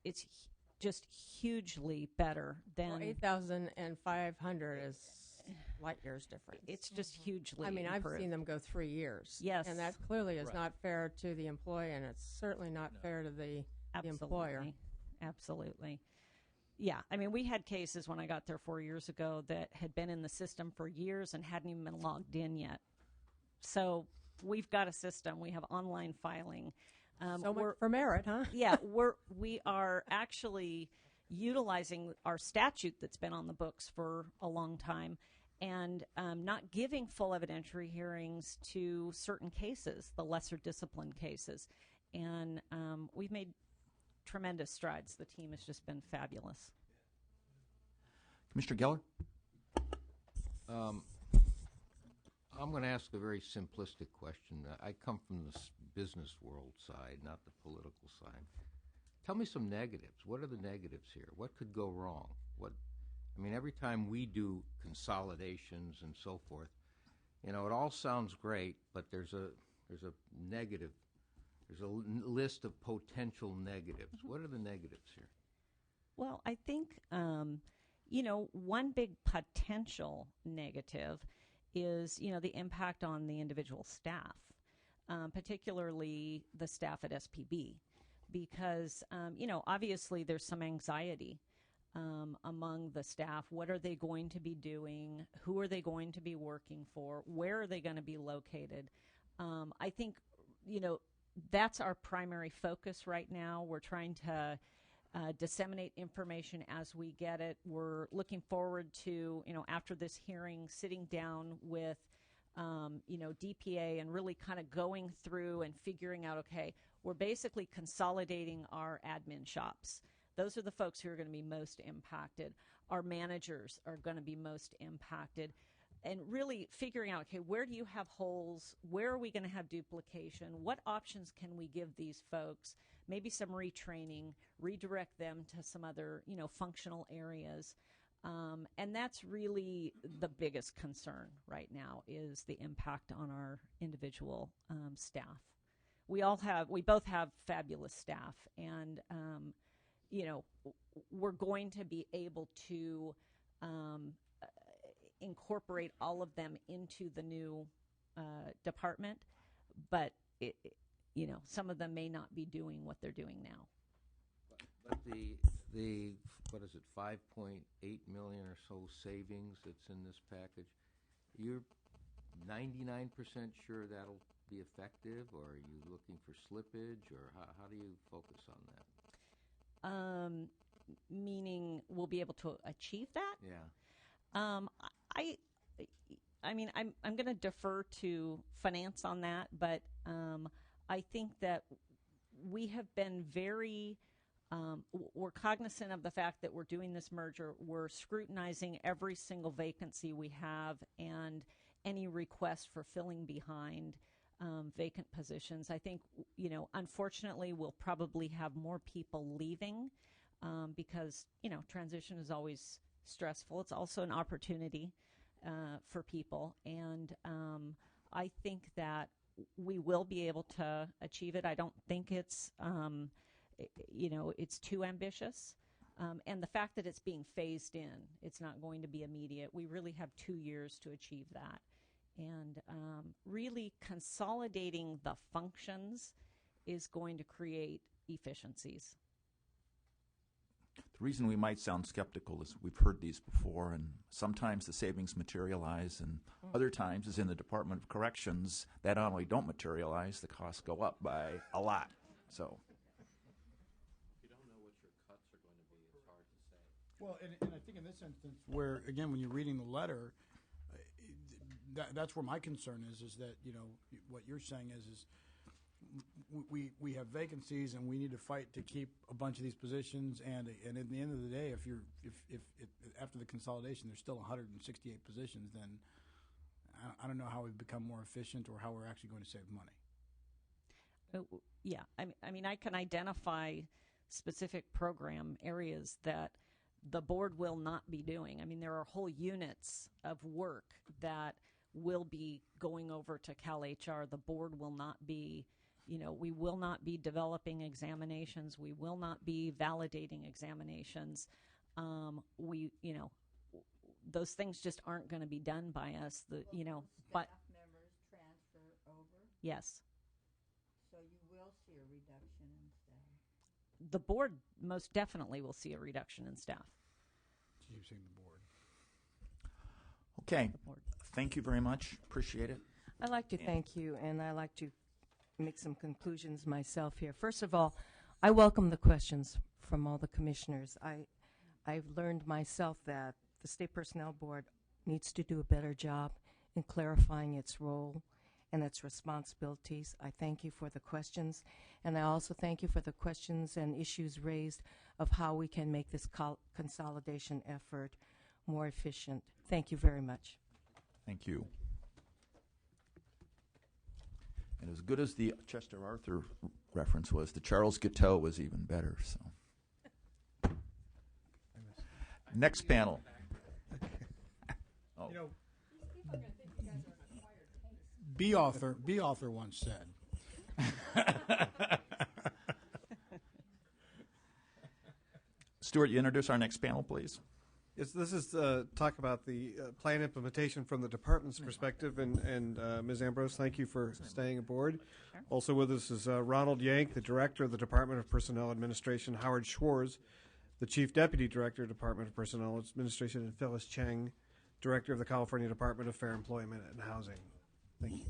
[SPEAKER 15] just hugely better than
[SPEAKER 8] 8,500 is light years difference.
[SPEAKER 15] It's just hugely.
[SPEAKER 8] I've seen them go 3 years.
[SPEAKER 15] Yes,
[SPEAKER 8] and that clearly is
[SPEAKER 14] Right.
[SPEAKER 8] not fair to the employee, and it's certainly not fair to the employer.
[SPEAKER 15] Absolutely. Yeah, we had cases when I got there 4 years ago that had been in the system for years and hadn't even been logged in yet. So we've got a system. We have online filing.
[SPEAKER 8] So much for merit, huh?
[SPEAKER 15] Yeah, we are actually utilizing our statute that's been on the books for a long time, and not giving full evidentiary hearings to certain cases, the lesser discipline cases. And we've made tremendous strides. The team has just been fabulous.
[SPEAKER 1] Commissioner Geller?
[SPEAKER 16] I'm going to ask a very simplistic question. I come from the business world side, not the political side. Tell me some negatives. What are the negatives here? What could go wrong? Every time we do consolidations and so forth, it all sounds great, but there's a negative. There's a list of potential negatives. What are the negatives here?
[SPEAKER 15] Well, I think, one big potential negative is, the impact on the individual staff, particularly the staff at SPB, because, obviously there's some anxiety among the staff. What are they going to be doing? Who are they going to be working for? Where are they going to be located? I think, that's our primary focus right now. We're trying to disseminate information as we get it. We're looking forward to, after this hearing, sitting down with, DPA and really kind of going through and figuring out, okay, we're basically consolidating our admin shops. Those are the folks who are going to be most impacted. Our managers are going to be most impacted. And really figuring out, okay, where do you have holes? Where are we going to have duplication? What options can we give these folks? Maybe some retraining, redirect them to some other, functional areas. And that's really the biggest concern right now, is the impact on our individual staff. We both have fabulous staff, and we're going to be able to incorporate all of them into the new department, but some of them may not be doing what they're doing now.
[SPEAKER 16] But the what is it, 5.8 million or so savings that's in this package, you're 99% sure that'll be effective, or are you looking for slippage, or how do you focus on that?
[SPEAKER 15] Meaning we'll be able to achieve that?
[SPEAKER 16] Yeah.
[SPEAKER 15] I mean, I'm going to defer to finance on that, but I think that we have been very, we're cognizant of the fact that we're doing this merger. We're scrutinizing every single vacancy we have and any request for filling behind vacant positions. I think, unfortunately, we'll probably have more people leaving because, transition is always stressful. It's also an opportunity for people, and I think that we will be able to achieve it. I don't think it's it's too ambitious, and the fact that it's being phased in, it's not going to be immediate. We really have 2 years to achieve that, and really consolidating the functions is going to create efficiencies.
[SPEAKER 1] The reason we might sound skeptical is we've heard these before, and sometimes the savings materialize, and other times, as in the Department of Corrections, that not only don't materialize, the costs go up by a lot. So,
[SPEAKER 11] if you don't know what your cuts are going to be, it's hard to say.
[SPEAKER 6] Well, and I think in this instance, where again, when you're reading the letter, that's where my concern is that what you're saying is we have vacancies and we need to fight to keep a bunch of these positions, and at the end of the day, if after the consolidation there's still 168 positions, then I don't know how we've become more efficient or how we're actually going to save money.
[SPEAKER 15] Yeah, I mean, I can identify specific program areas that the board will not be doing. I mean, there are whole units of work that will be going over to CalHR. The board will not be, we will not be developing examinations. We will not be validating examinations. Those things just aren't going to be done by us. But
[SPEAKER 7] staff members transfer over?
[SPEAKER 15] Yes.
[SPEAKER 7] So you will see a reduction in staff?
[SPEAKER 15] The board most definitely will see a reduction in staff.
[SPEAKER 6] You've seen the board.
[SPEAKER 1] okay. Thank you very much. Appreciate it.
[SPEAKER 13] I'd like to thank you, and I'd like to make some conclusions myself here. First of all, I welcome the questions from all the commissioners. I've learned myself that the State Personnel Board needs to do a better job in clarifying its role and its responsibilities. I thank you for the questions, and I also thank you for the questions and issues raised of how we can make this consolidation effort more efficient. Thank you very much.
[SPEAKER 1] Thank you. And as good as the Chester Arthur reference was, the Charles Guiteau was even better. So, next panel. Oh.
[SPEAKER 6] B author once said.
[SPEAKER 1] Stuart, you introduce our next panel, please.
[SPEAKER 2] Yes, this is talk about the plan implementation from the department's perspective, and Ms. Ambrose, thank you for staying aboard.
[SPEAKER 15] Sure.
[SPEAKER 2] Also with us is Ronald Yank, the Director of the Department of Personnel Administration, Howard Schwartz, the Chief Deputy Director, Department of Personnel Administration, and Phyllis Cheng, Director of the California Department of Fair Employment and Housing. Thank you.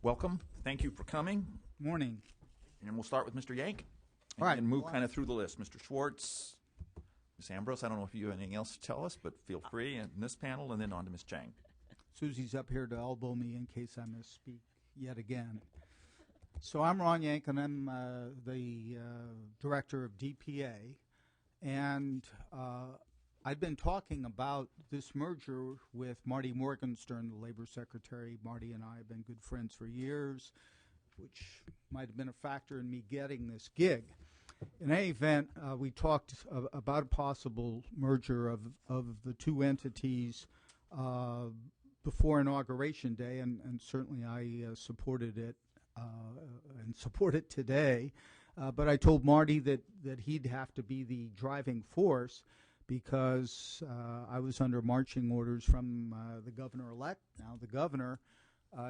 [SPEAKER 1] Welcome. Thank you for coming.
[SPEAKER 17] Morning.
[SPEAKER 1] And we'll start with Mr. Yank.
[SPEAKER 2] All right.
[SPEAKER 1] And move kind of through the list. Mr. Schwartz, Ms. Ambrose, I don't know if you have anything else to tell us, but feel free in this panel, and then on to Ms. Chang.
[SPEAKER 17] Susie's up here to elbow me in case I misspeak yet again. So I'm Ron Yank, and I'm the director of DPA. And I've been talking about this merger with Marty Morgenstern, the labor secretary. Marty and I have been good friends for years, which might have been a factor in me getting this gig. In any event, we talked about a possible merger of the two entities before Inauguration Day, and certainly I supported it and support it today. But I told Marty that he'd have to be the driving force because I was under marching orders from the governor-elect, now the governor,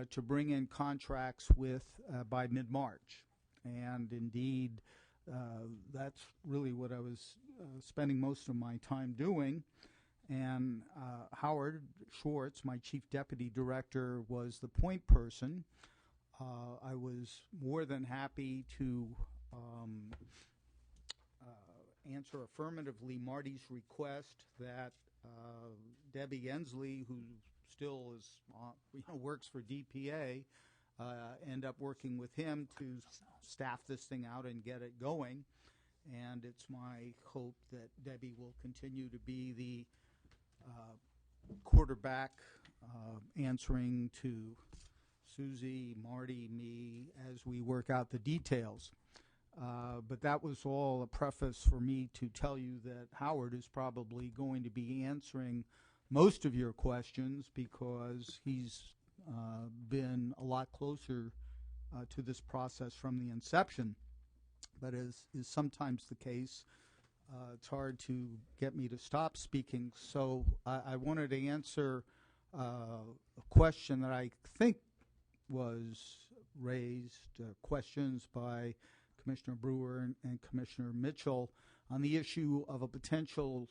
[SPEAKER 17] to bring in contracts by mid-March. And indeed, that's really what I was spending most of my time doing. And Howard Schwartz, my chief deputy director, was the point person. I was more than happy to answer affirmatively Marty's request that Debbie Ensley, who still is works for DPA, end up working with him to staff this thing out and get it going. And it's my hope that Debbie will continue to be the quarterback answering to Susie, Marty, me, as we work out the details. But that was all a preface for me to tell you that Howard is probably going to be answering most of your questions because he's been a lot closer to this process from the inception. But as is sometimes the case, it's hard to get me to stop speaking. So I wanted to answer a question that I think was raised, questions by Commissioner Brewer and Commissioner Mitchell on the issue of a potential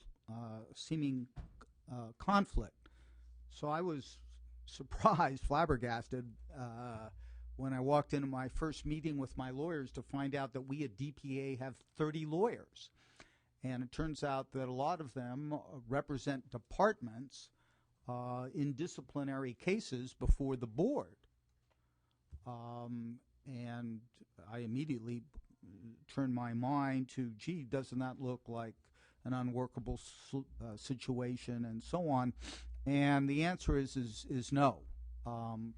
[SPEAKER 17] seeming conflict. So I was surprised, flabbergasted, when I walked into my first meeting with my lawyers to find out that we at DPA have 30 lawyers. And it turns out that a lot of them represent departments in disciplinary cases before the board. And I immediately turned my mind to, gee, doesn't that look like an unworkable situation and so on? And the answer is no,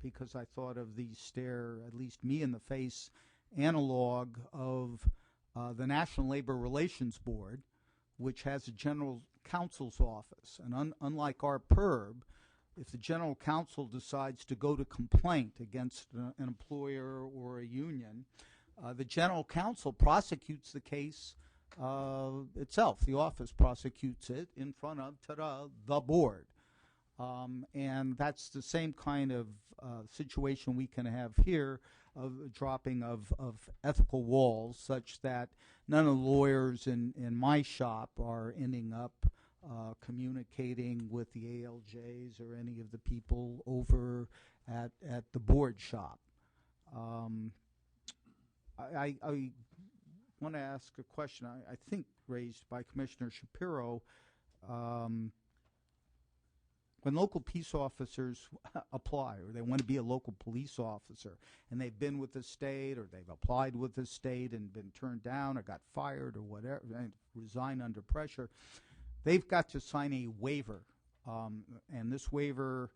[SPEAKER 17] because I thought of the stare, at least me in the face, analog of the National Labor Relations Board, which has a general counsel's office. And unlike our PERB, if the general counsel decides to go to complaint against an employer or a union, the general counsel prosecutes the case itself. The office prosecutes it in front of, the board. And that's the same kind of situation we can have here of dropping of ethical walls such that none of the lawyers in my shop are ending up communicating with the ALJs or any of the people over at the board shop. I want to ask a question I think raised by Commissioner Shapiro. When local peace officers apply or they want to be a local police officer and they've been with the state or they've applied with the state and been turned down or got fired or whatever, and resign under pressure, they've got to sign a waiver. And this waiver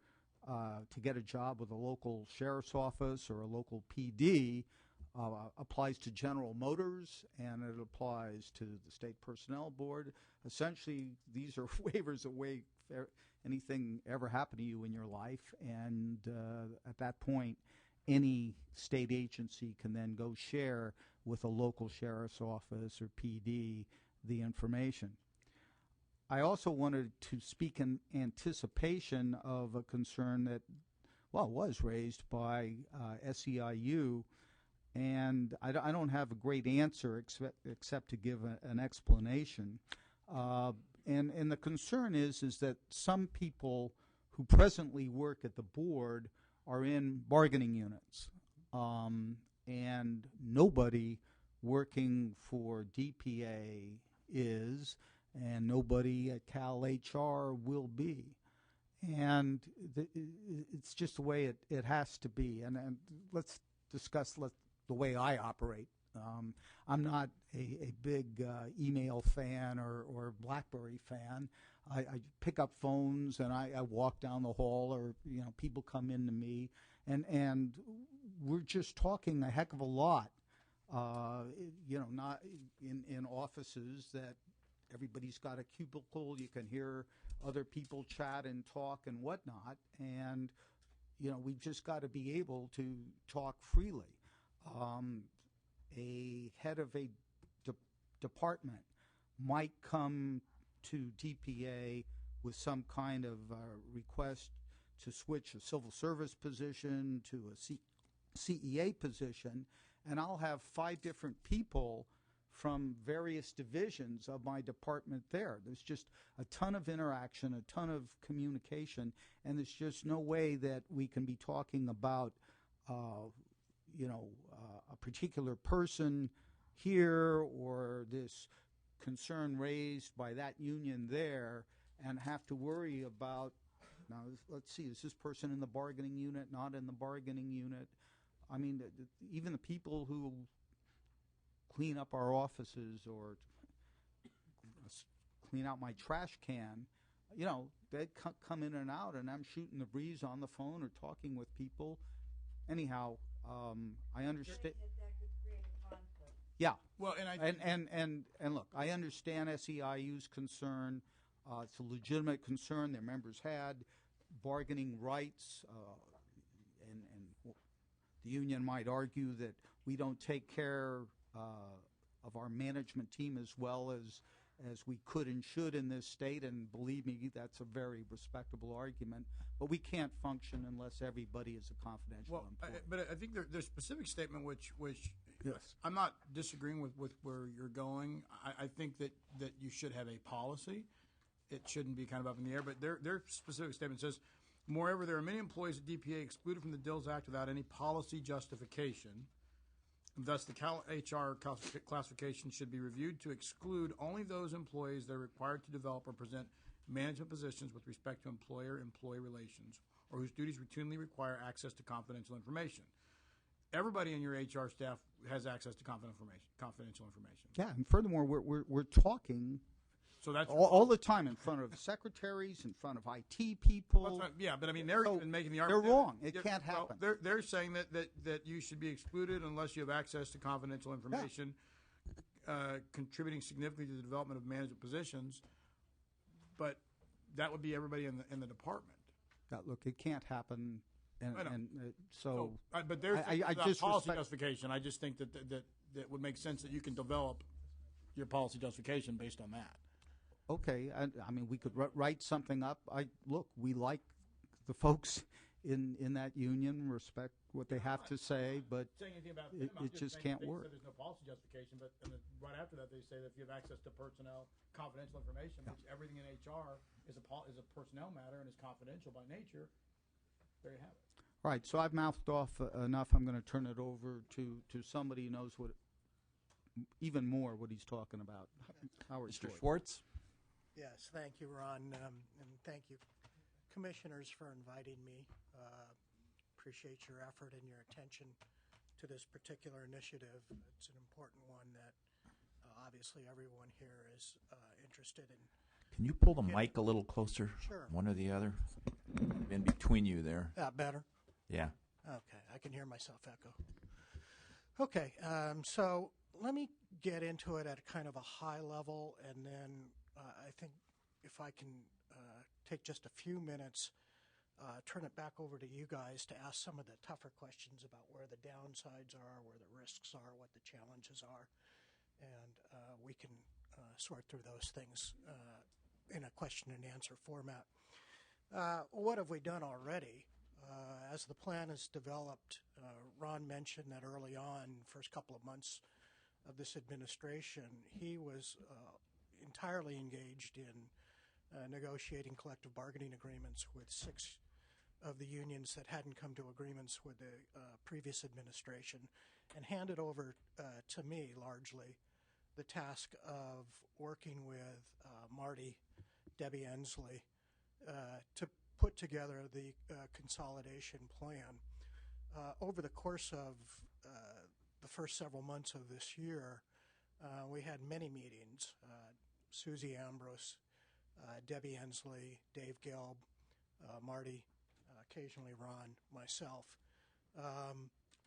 [SPEAKER 17] to get a job with a local sheriff's office or a local PD applies to General Motors and it applies to the State Personnel Board. Essentially, these are waivers that waive anything ever happened to you in your life, and at that point, any state agency can then go share with a local sheriff's office or PD the information. I also wanted to speak in anticipation of a concern that, was raised by SEIU, and I don't have a great answer except to give an explanation. And the concern is that some people who presently work at the board are in bargaining units, and nobody working for DPA is, and nobody at Cal HR will be. And it's just the way it has to be. And let's discuss the way I operate. I'm not a big email fan or BlackBerry fan. I pick up phones and I walk down the hall, or people come into me, and we're just talking a heck of a lot. Not in offices that everybody's got a cubicle. You can hear other people chat and talk and whatnot, and we've just got to be able to talk freely. A head of a department might come to DPA with some kind of request to switch a civil service position to a CEA position, and I'll have 5 different people from various divisions of my department there. There's just a ton of interaction, a ton of communication, and there's just no way that we can be talking about a particular person here or this concern raised by that union there and have to worry about, now let's see, is this person in the bargaining unit, not in the bargaining unit? I mean, even the people who clean up our offices or clean out my trash can, they come in and out, and I'm shooting the breeze on the phone or talking with people. Anyhow, I understand. Yeah.
[SPEAKER 6] Well,
[SPEAKER 17] and look, I understand SEIU's concern. It's a legitimate concern their members had, bargaining rights, and the union might argue that we don't take care of our management team as well as we could and should in this state, and believe me, that's a very respectable argument. But we can't function unless everybody is a confidential employee.
[SPEAKER 6] But I think there's a specific statement which
[SPEAKER 17] yes.
[SPEAKER 6] I'm not disagreeing with where you're going. I think that you should have a policy. It shouldn't be kind of up in the air. But their specific statement says, moreover, there are many employees at DPA excluded from the DILS Act without any policy justification. Thus, the Cal HR classification should be reviewed to exclude only those employees that are required to develop or present management positions with respect to employer-employee relations, or whose duties routinely require access to confidential information. Everybody in your HR staff has access to confidential information.
[SPEAKER 17] Yeah, and furthermore, we're talking.
[SPEAKER 6] So that's
[SPEAKER 17] all the time in front of secretaries, in front of IT people.
[SPEAKER 6] But I mean, they're even making the argument.
[SPEAKER 17] They're wrong. It can't happen.
[SPEAKER 6] They're saying that you should be excluded unless you have access to confidential information, contributing significantly to the development of management positions. But that would be everybody in the department.
[SPEAKER 17] Yeah, look, it can't happen.
[SPEAKER 6] But there's
[SPEAKER 17] I just
[SPEAKER 6] policy justification. I just think that would make sense that you can develop your policy justification based on that.
[SPEAKER 17] Okay, I mean, we could write something up. We like the folks in that union, respect what they have to say, but it just can't work.
[SPEAKER 6] There's no policy justification, but right after that, they say that if you have access to personnel confidential information, which everything in HR is a personnel matter and is confidential by nature, there you have it.
[SPEAKER 17] Right, so I've mouthed off enough. I'm going to turn it over to somebody who knows even more what he's talking about. Howard
[SPEAKER 18] Mr. Schwartz.
[SPEAKER 19] Yes, thank you, Ron, and thank you, commissioners, for inviting me. Appreciate your effort and your attention to this particular initiative. It's an important one that obviously everyone here is interested in.
[SPEAKER 18] Can you pull the mic a little closer?
[SPEAKER 19] Sure.
[SPEAKER 18] One or the other? In between you there.
[SPEAKER 19] Better?
[SPEAKER 18] Yeah.
[SPEAKER 19] Okay, I can hear myself echo. Okay, so let me get into it at kind of a high level, and then I think if I can take just a few minutes, turn it back over to you guys to ask some of the tougher questions about where the downsides are, where the risks are, what the challenges are, and we can sort through those things in a question and answer format. What have we done already? As the plan is developed, Ron mentioned that early on, first couple of months of this administration, he was entirely engaged in negotiating collective bargaining agreements with 6 of the unions that hadn't come to agreements with the previous administration. and handed over to me largely the task of working with Marty, Debbie Ensley, to put together the consolidation plan. Over the course of the first several months of this year, we had many meetings. Susie Ambrose, Debbie Ensley, Dave Gelb, Marty, occasionally Ron, myself,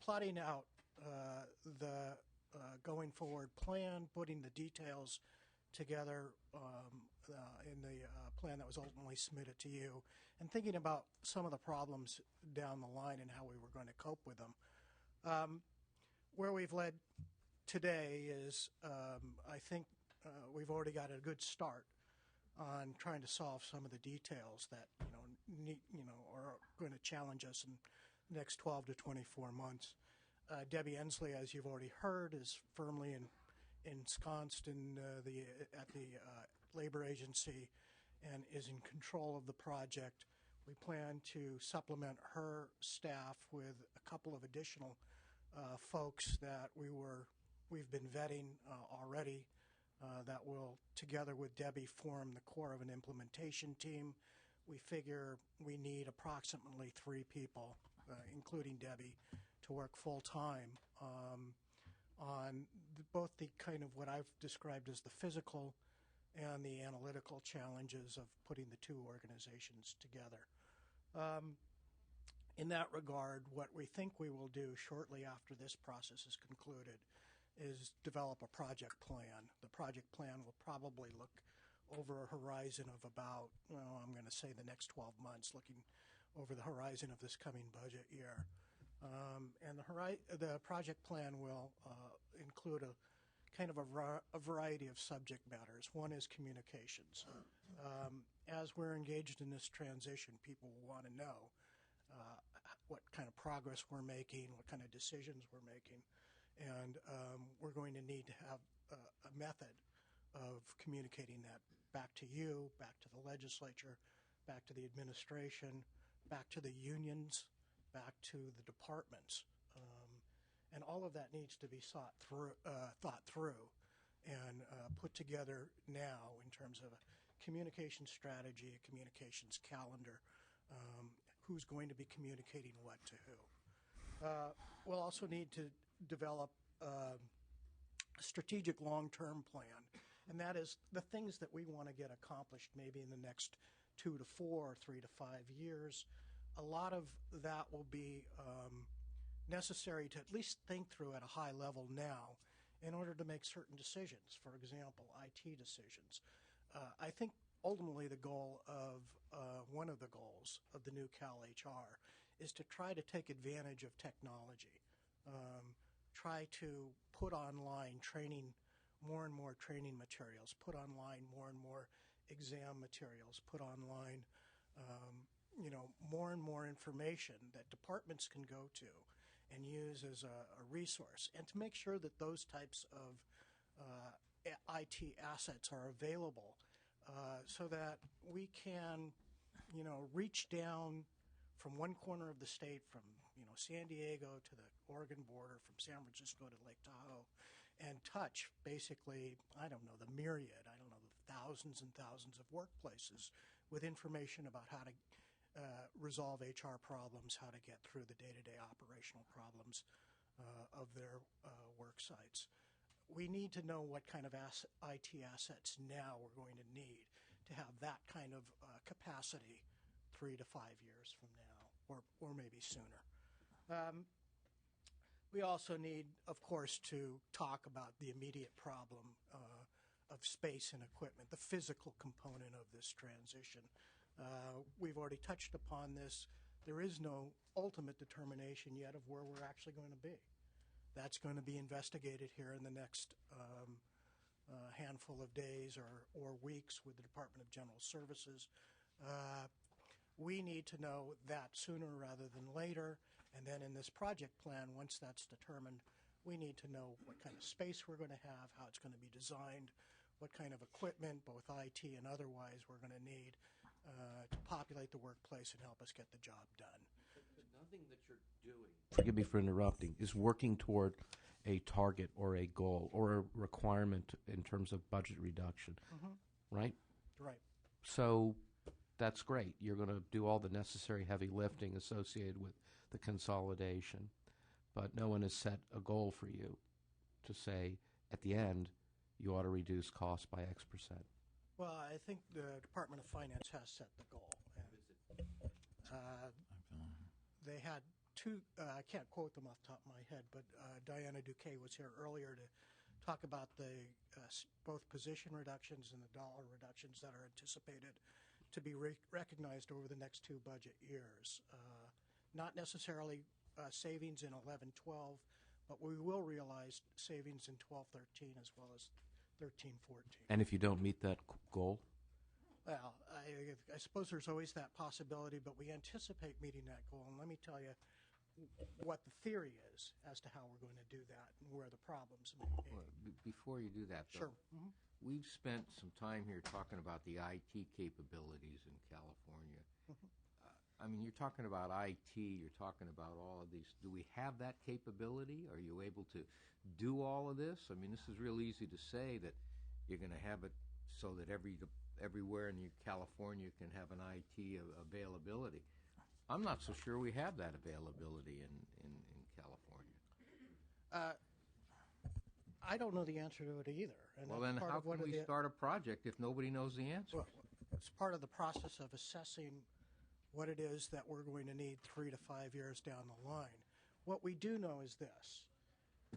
[SPEAKER 19] plotting out the going forward plan, putting the details together in the plan that was ultimately submitted to you, and thinking about some of the problems down the line and how we were going to cope with them. Where we've led today is, I think we've already got a good start on trying to solve some of the details that are going to challenge us in the next 12 to 24 months. Debbie Ensley, as you've already heard, is firmly ensconced at the labor agency and is in control of the project. We plan to supplement her staff with a couple of additional folks that we've been vetting already that will, together with Debbie, form the core of an implementation team. We figure we need approximately 3 people, including Debbie, to work full-time on both the kind of what I've described as the physical and the analytical challenges of putting the two organizations together. In that regard, what we think we will do shortly after this process is concluded is develop a project plan. The project plan will probably look over a horizon of about, well, I'm going to say the next 12 months, looking over the horizon of this coming budget year. And the project plan will include a kind of a variety of subject matters. One is communications. As we're engaged in this transition, people will want to know what kind of progress we're making, what kind of decisions we're making. And we're going to need to have a method of communicating that back to you, back to the legislature, back to the administration, back to the unions, back to the departments. And all of that needs to be thought through and put together now in terms of a communication strategy, a communications calendar, who's going to be communicating what to who. We'll also need to develop a strategic long-term plan, and that is the things that we want to get accomplished maybe in the next 2 to 4 or 3 to 5 years. A lot of that will be necessary to at least think through at a high level now in order to make certain decisions, for example, IT decisions. I think ultimately the goal of one of the goals of the new Cal HR is to try to take advantage of technology, try to put online training, more and more training materials, put online more and more exam materials, put online more and more information that departments can go to and use as a resource, and to make sure that those types of IT assets are available so that we can, reach down from one corner of the state, from San Diego to the Oregon border, from San Francisco to Lake Tahoe, and touch basically, the myriad, the thousands and thousands of workplaces with information about how to resolve HR problems, how to get through the day-to-day operational problems of their work sites. We need to know what kind of IT assets now we're going to need to have that kind of capacity 3 to 5 years from now, or maybe sooner. We also need, of course, to talk about the immediate problem of space and equipment, the physical component of this transition. We've already touched upon this. There is no ultimate determination yet of where we're actually going to be. That's going to be investigated here in the next handful of days or weeks with the Department of General Services. We need to know that sooner rather than later. And then in this project plan, once that's determined, we need to know what kind of space we're going to have, how it's going to be designed, what kind of equipment, both IT and otherwise, we're going to need to populate the workplace and help us get the job done.
[SPEAKER 11] Nothing that you're doing, forgive me for interrupting, is working toward a target or a goal or a requirement in terms of budget reduction, right?
[SPEAKER 19] Right.
[SPEAKER 11] So that's great. You're going to do all the necessary heavy lifting associated with the consolidation, but no one has set a goal for you to say at the end you ought to reduce costs by X%.
[SPEAKER 19] Well, I think the Department of Finance has set the goal. And, they had two, I can't quote them off the top of my head, but Diana Duque was here earlier to talk about the both position reductions and the dollar reductions that are anticipated to be recognized over the next 2 budget years. Not necessarily savings in 11-12, but we will realize savings in 12-13 as well as 13-14.
[SPEAKER 11] And if you don't meet that goal?
[SPEAKER 19] Well, I suppose there's always that possibility, but we anticipate meeting that goal. And let me tell you what the theory is as to how we're going to do that and where the problems may be.
[SPEAKER 16] Well, before you do that, though,
[SPEAKER 19] Sure. Mm-hmm.
[SPEAKER 16] We've spent some time here talking about the IT capabilities in California.
[SPEAKER 19] Mm-hmm.
[SPEAKER 16] I mean, you're talking about IT, you're talking about all of these. Do we have that capability? Are you able to do all of this? I mean, this is real easy to say that you're going to have it so that everywhere in California can have an IT availability. I'm not so sure we have that availability in California.
[SPEAKER 19] I don't know the answer to it either. And
[SPEAKER 16] Well, then
[SPEAKER 19] part
[SPEAKER 16] how
[SPEAKER 19] of what
[SPEAKER 16] can we
[SPEAKER 19] the-
[SPEAKER 16] start a project if nobody knows the answer?
[SPEAKER 19] Well, it's part of the process of assessing what it is that we're going to need 3 to 5 years down the line. What we do know is this,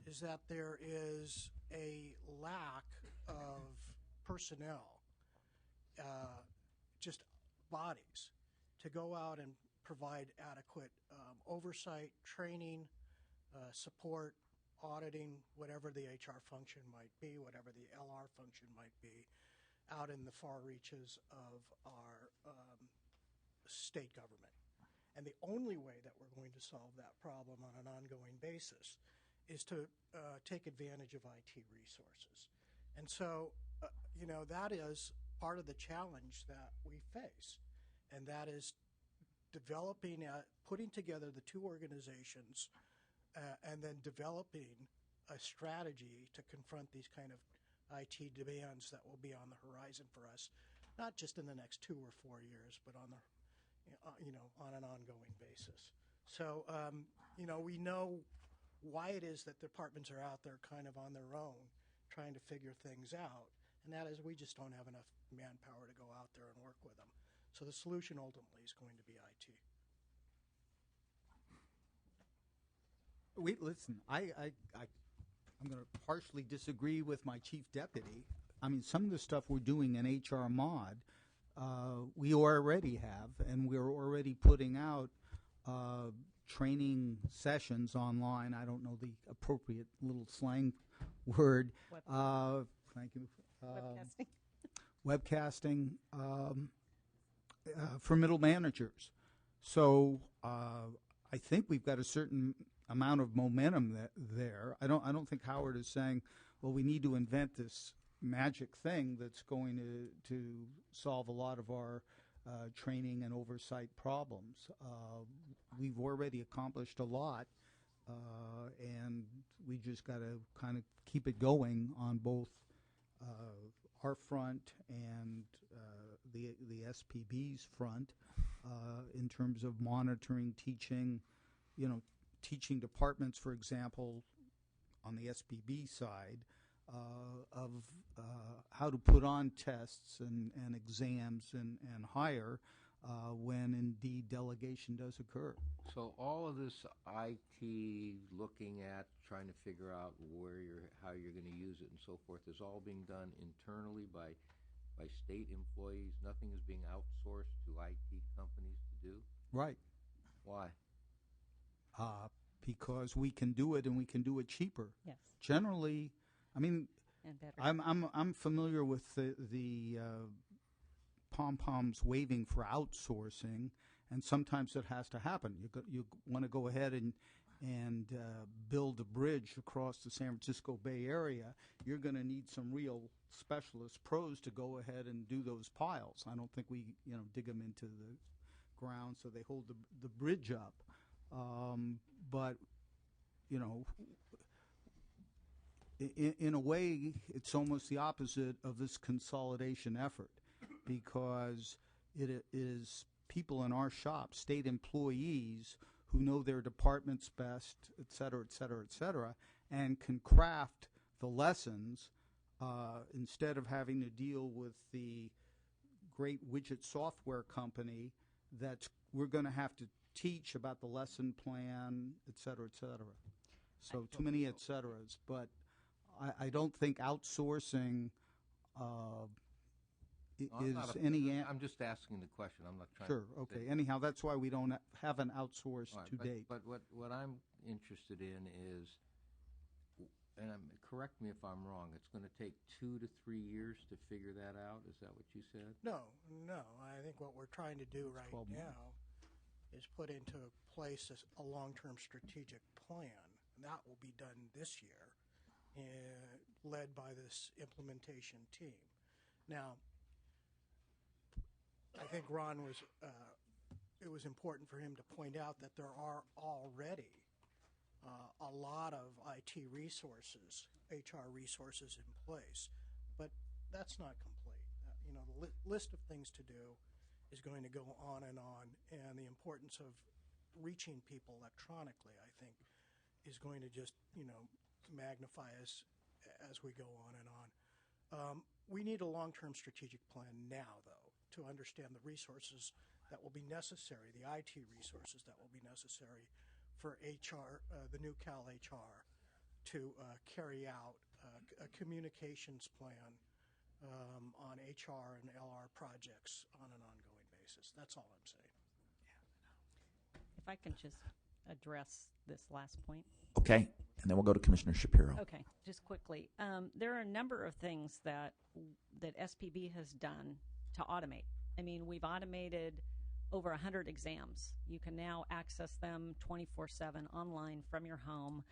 [SPEAKER 19] is that there is a lack of personnel, just bodies, to go out and provide adequate oversight, training, support, auditing, whatever the HR function might be, whatever the LR function might be, out in the far reaches of our state government. And the only way that we're going to solve that problem on an ongoing basis is to take advantage of IT resources. And so, that is part of the challenge that we face, and that is developing, putting together the two organizations and then developing a strategy to confront these kind of IT demands that will be on the horizon for us, not just in the next 2 or 4 years, but on the on an ongoing basis. So, we know why it is that departments are out there kind of on their own trying to figure things out, and that is we just don't have enough manpower to go out there and work with them. So the solution ultimately is going to be IT.
[SPEAKER 17] Wait, listen, I'm going to partially disagree with my chief deputy. I mean, some of the stuff we're doing in HR Mod, we already have, and we're already putting out training sessions online. I don't know the appropriate little slang word. Thank you. Webcasting for middle managers. So I think we've got a certain amount of momentum there. I don't think Howard is saying, well, we need to invent this magic thing that's going to solve a lot of our training and oversight problems. We've already accomplished a lot, and we just got to kind of keep it going on both our front and the SPB's front in terms of monitoring, teaching, teaching departments, for example, on the SPB side, of how to put on tests and exams and hire when indeed delegation does occur.
[SPEAKER 16] So all of this IT looking at, trying to figure out how you're going to use it and so forth is all being done internally by state employees. Nothing is being outsourced to IT companies to do?
[SPEAKER 17] Right.
[SPEAKER 16] Why?
[SPEAKER 17] Because we can do it and we can do it cheaper.
[SPEAKER 15] Yes.
[SPEAKER 17] Generally, I mean,
[SPEAKER 15] and better.
[SPEAKER 17] I'm familiar with the pom-poms waving for outsourcing, and sometimes it has to happen. You want to go ahead and build a bridge across the San Francisco Bay Area. You're going to need some real specialist pros to go ahead and do those piles. I don't think we dig them into the ground so they hold the bridge up. But, you know, in a way, it's almost the opposite of this consolidation effort, because it is people in our shop, state employees, who know their departments best, et cetera, et cetera, et cetera, and can craft the lessons instead of having to deal with the great widget software company that we're going to have to teach about the lesson plan, et cetera, et cetera. So too many et ceteras. But I don't think outsourcing is any...
[SPEAKER 16] I'm just asking the question. I'm not trying
[SPEAKER 17] Sure,
[SPEAKER 16] to...
[SPEAKER 17] okay. Anyhow, that's why we don't haven't outsourced to date.
[SPEAKER 16] But what I'm interested in is, and correct me if I'm wrong, it's going to take 2 to 3 years to figure that out? Is that what you said?
[SPEAKER 19] No. I think what we're trying to do right now is put into place a long-term strategic plan. And that will be done this year, led by this implementation team. Now, I think Ron it was important for him to point out that there are already a lot of IT resources, HR resources in place, but that's not complete. The list of things to do is going to go on, and the importance of reaching people electronically, I think, is going to just, magnify us as we go on and on. We need a long-term strategic plan now, though, to understand the resources that will be necessary, the IT resources that will be necessary for HR, the new Cal HR, to carry out a communications plan on HR and LR projects on an ongoing basis. That's all I'm saying.
[SPEAKER 15] If I can just address this last point.
[SPEAKER 1] Okay, and then we'll go to Commissioner Shapiro.
[SPEAKER 15] Okay, just quickly. There are a number of things that SPB has done to automate. I mean, we've automated over 100 exams. You can now access them 24/7 online from your home,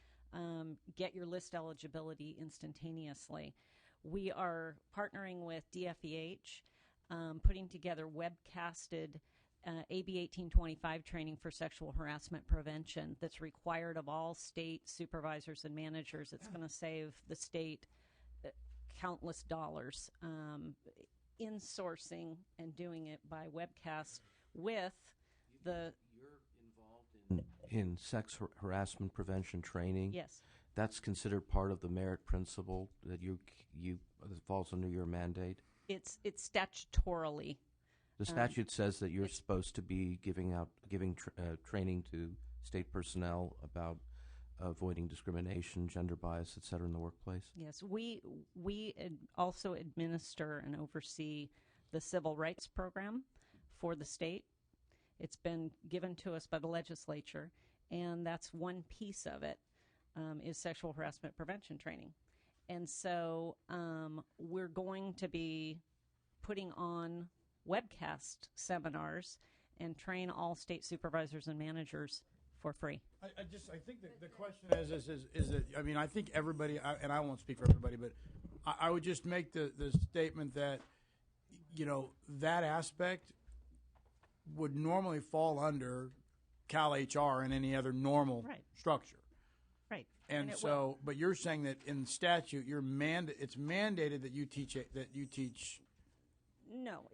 [SPEAKER 15] get your list eligibility instantaneously. We are partnering with DFEH, putting together webcasted AB 1825 training for sexual harassment prevention that's required of all state supervisors and managers. It's going to save the state countless dollars. Insourcing and doing it by webcast with the...
[SPEAKER 11] You're involved in sex harassment prevention training?
[SPEAKER 15] Yes.
[SPEAKER 11] That's considered part of the merit principle that you falls under your mandate?
[SPEAKER 15] It's statutorily.
[SPEAKER 11] The statute says that you're supposed to be giving training to state personnel about avoiding discrimination, gender bias, et cetera, in the workplace?
[SPEAKER 15] Yes, we also administer and oversee the civil rights program for the state. It's been given to us by the legislature, and that's one piece of it, is sexual harassment prevention training. And so we're going to be putting on webcast seminars and train all state supervisors and managers for free.
[SPEAKER 6] I think that the question is that, I mean, I think everybody, and I won't speak for everybody, but I would just make the statement that, that aspect would normally fall under Cal HR and any other normal structure.
[SPEAKER 15] Right.
[SPEAKER 6] And so, but you're saying that in statute, it's mandated that you teach.
[SPEAKER 15] No,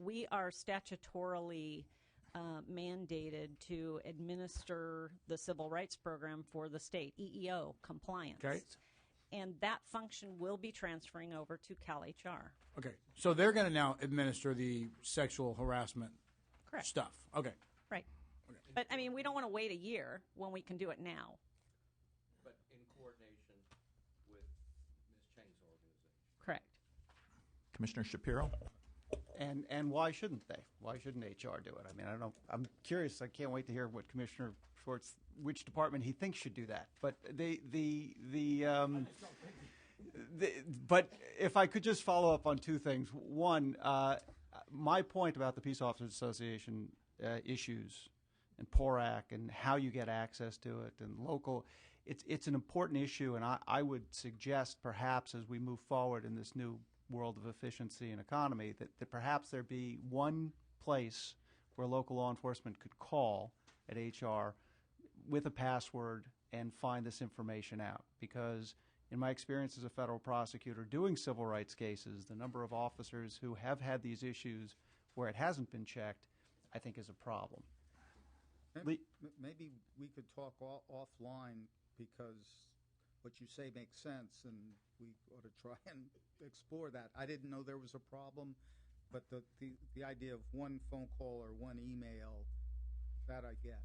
[SPEAKER 15] we are statutorily mandated to administer the civil rights program for the state, EEO compliance.
[SPEAKER 6] Okay.
[SPEAKER 15] And that function will be transferring over to Cal HR.
[SPEAKER 6] Okay. So they're going to now administer the sexual harassment stuff. Okay.
[SPEAKER 15] Right. Okay. But, I mean, we don't want to wait a year when we can do it now.
[SPEAKER 11] But in coordination with Ms. Cheng's organization.
[SPEAKER 15] Correct.
[SPEAKER 1] Commissioner Shapiro?
[SPEAKER 10] And why shouldn't they? Why shouldn't HR do it? I mean, I don't know. I'm curious. I can't wait to hear what Commissioner Schwartz, which department he thinks should do that. But but if I could just follow up on two things. One, my point about the Peace Officers Association issues and PORAC and how you get access to it and local, it's an important issue, and I would suggest perhaps as we move forward in this new world of efficiency and economy that perhaps there be one place where local law enforcement could call at HR with a password and find this information out. Because in my experience as a federal prosecutor doing civil rights cases, the number of officers who have had these issues where it hasn't been checked, I think is a problem.
[SPEAKER 17] Maybe we could talk offline, because what you say makes sense, and we ought to try and explore that. I didn't know there was a problem, but the idea of one phone call or one email, that I get.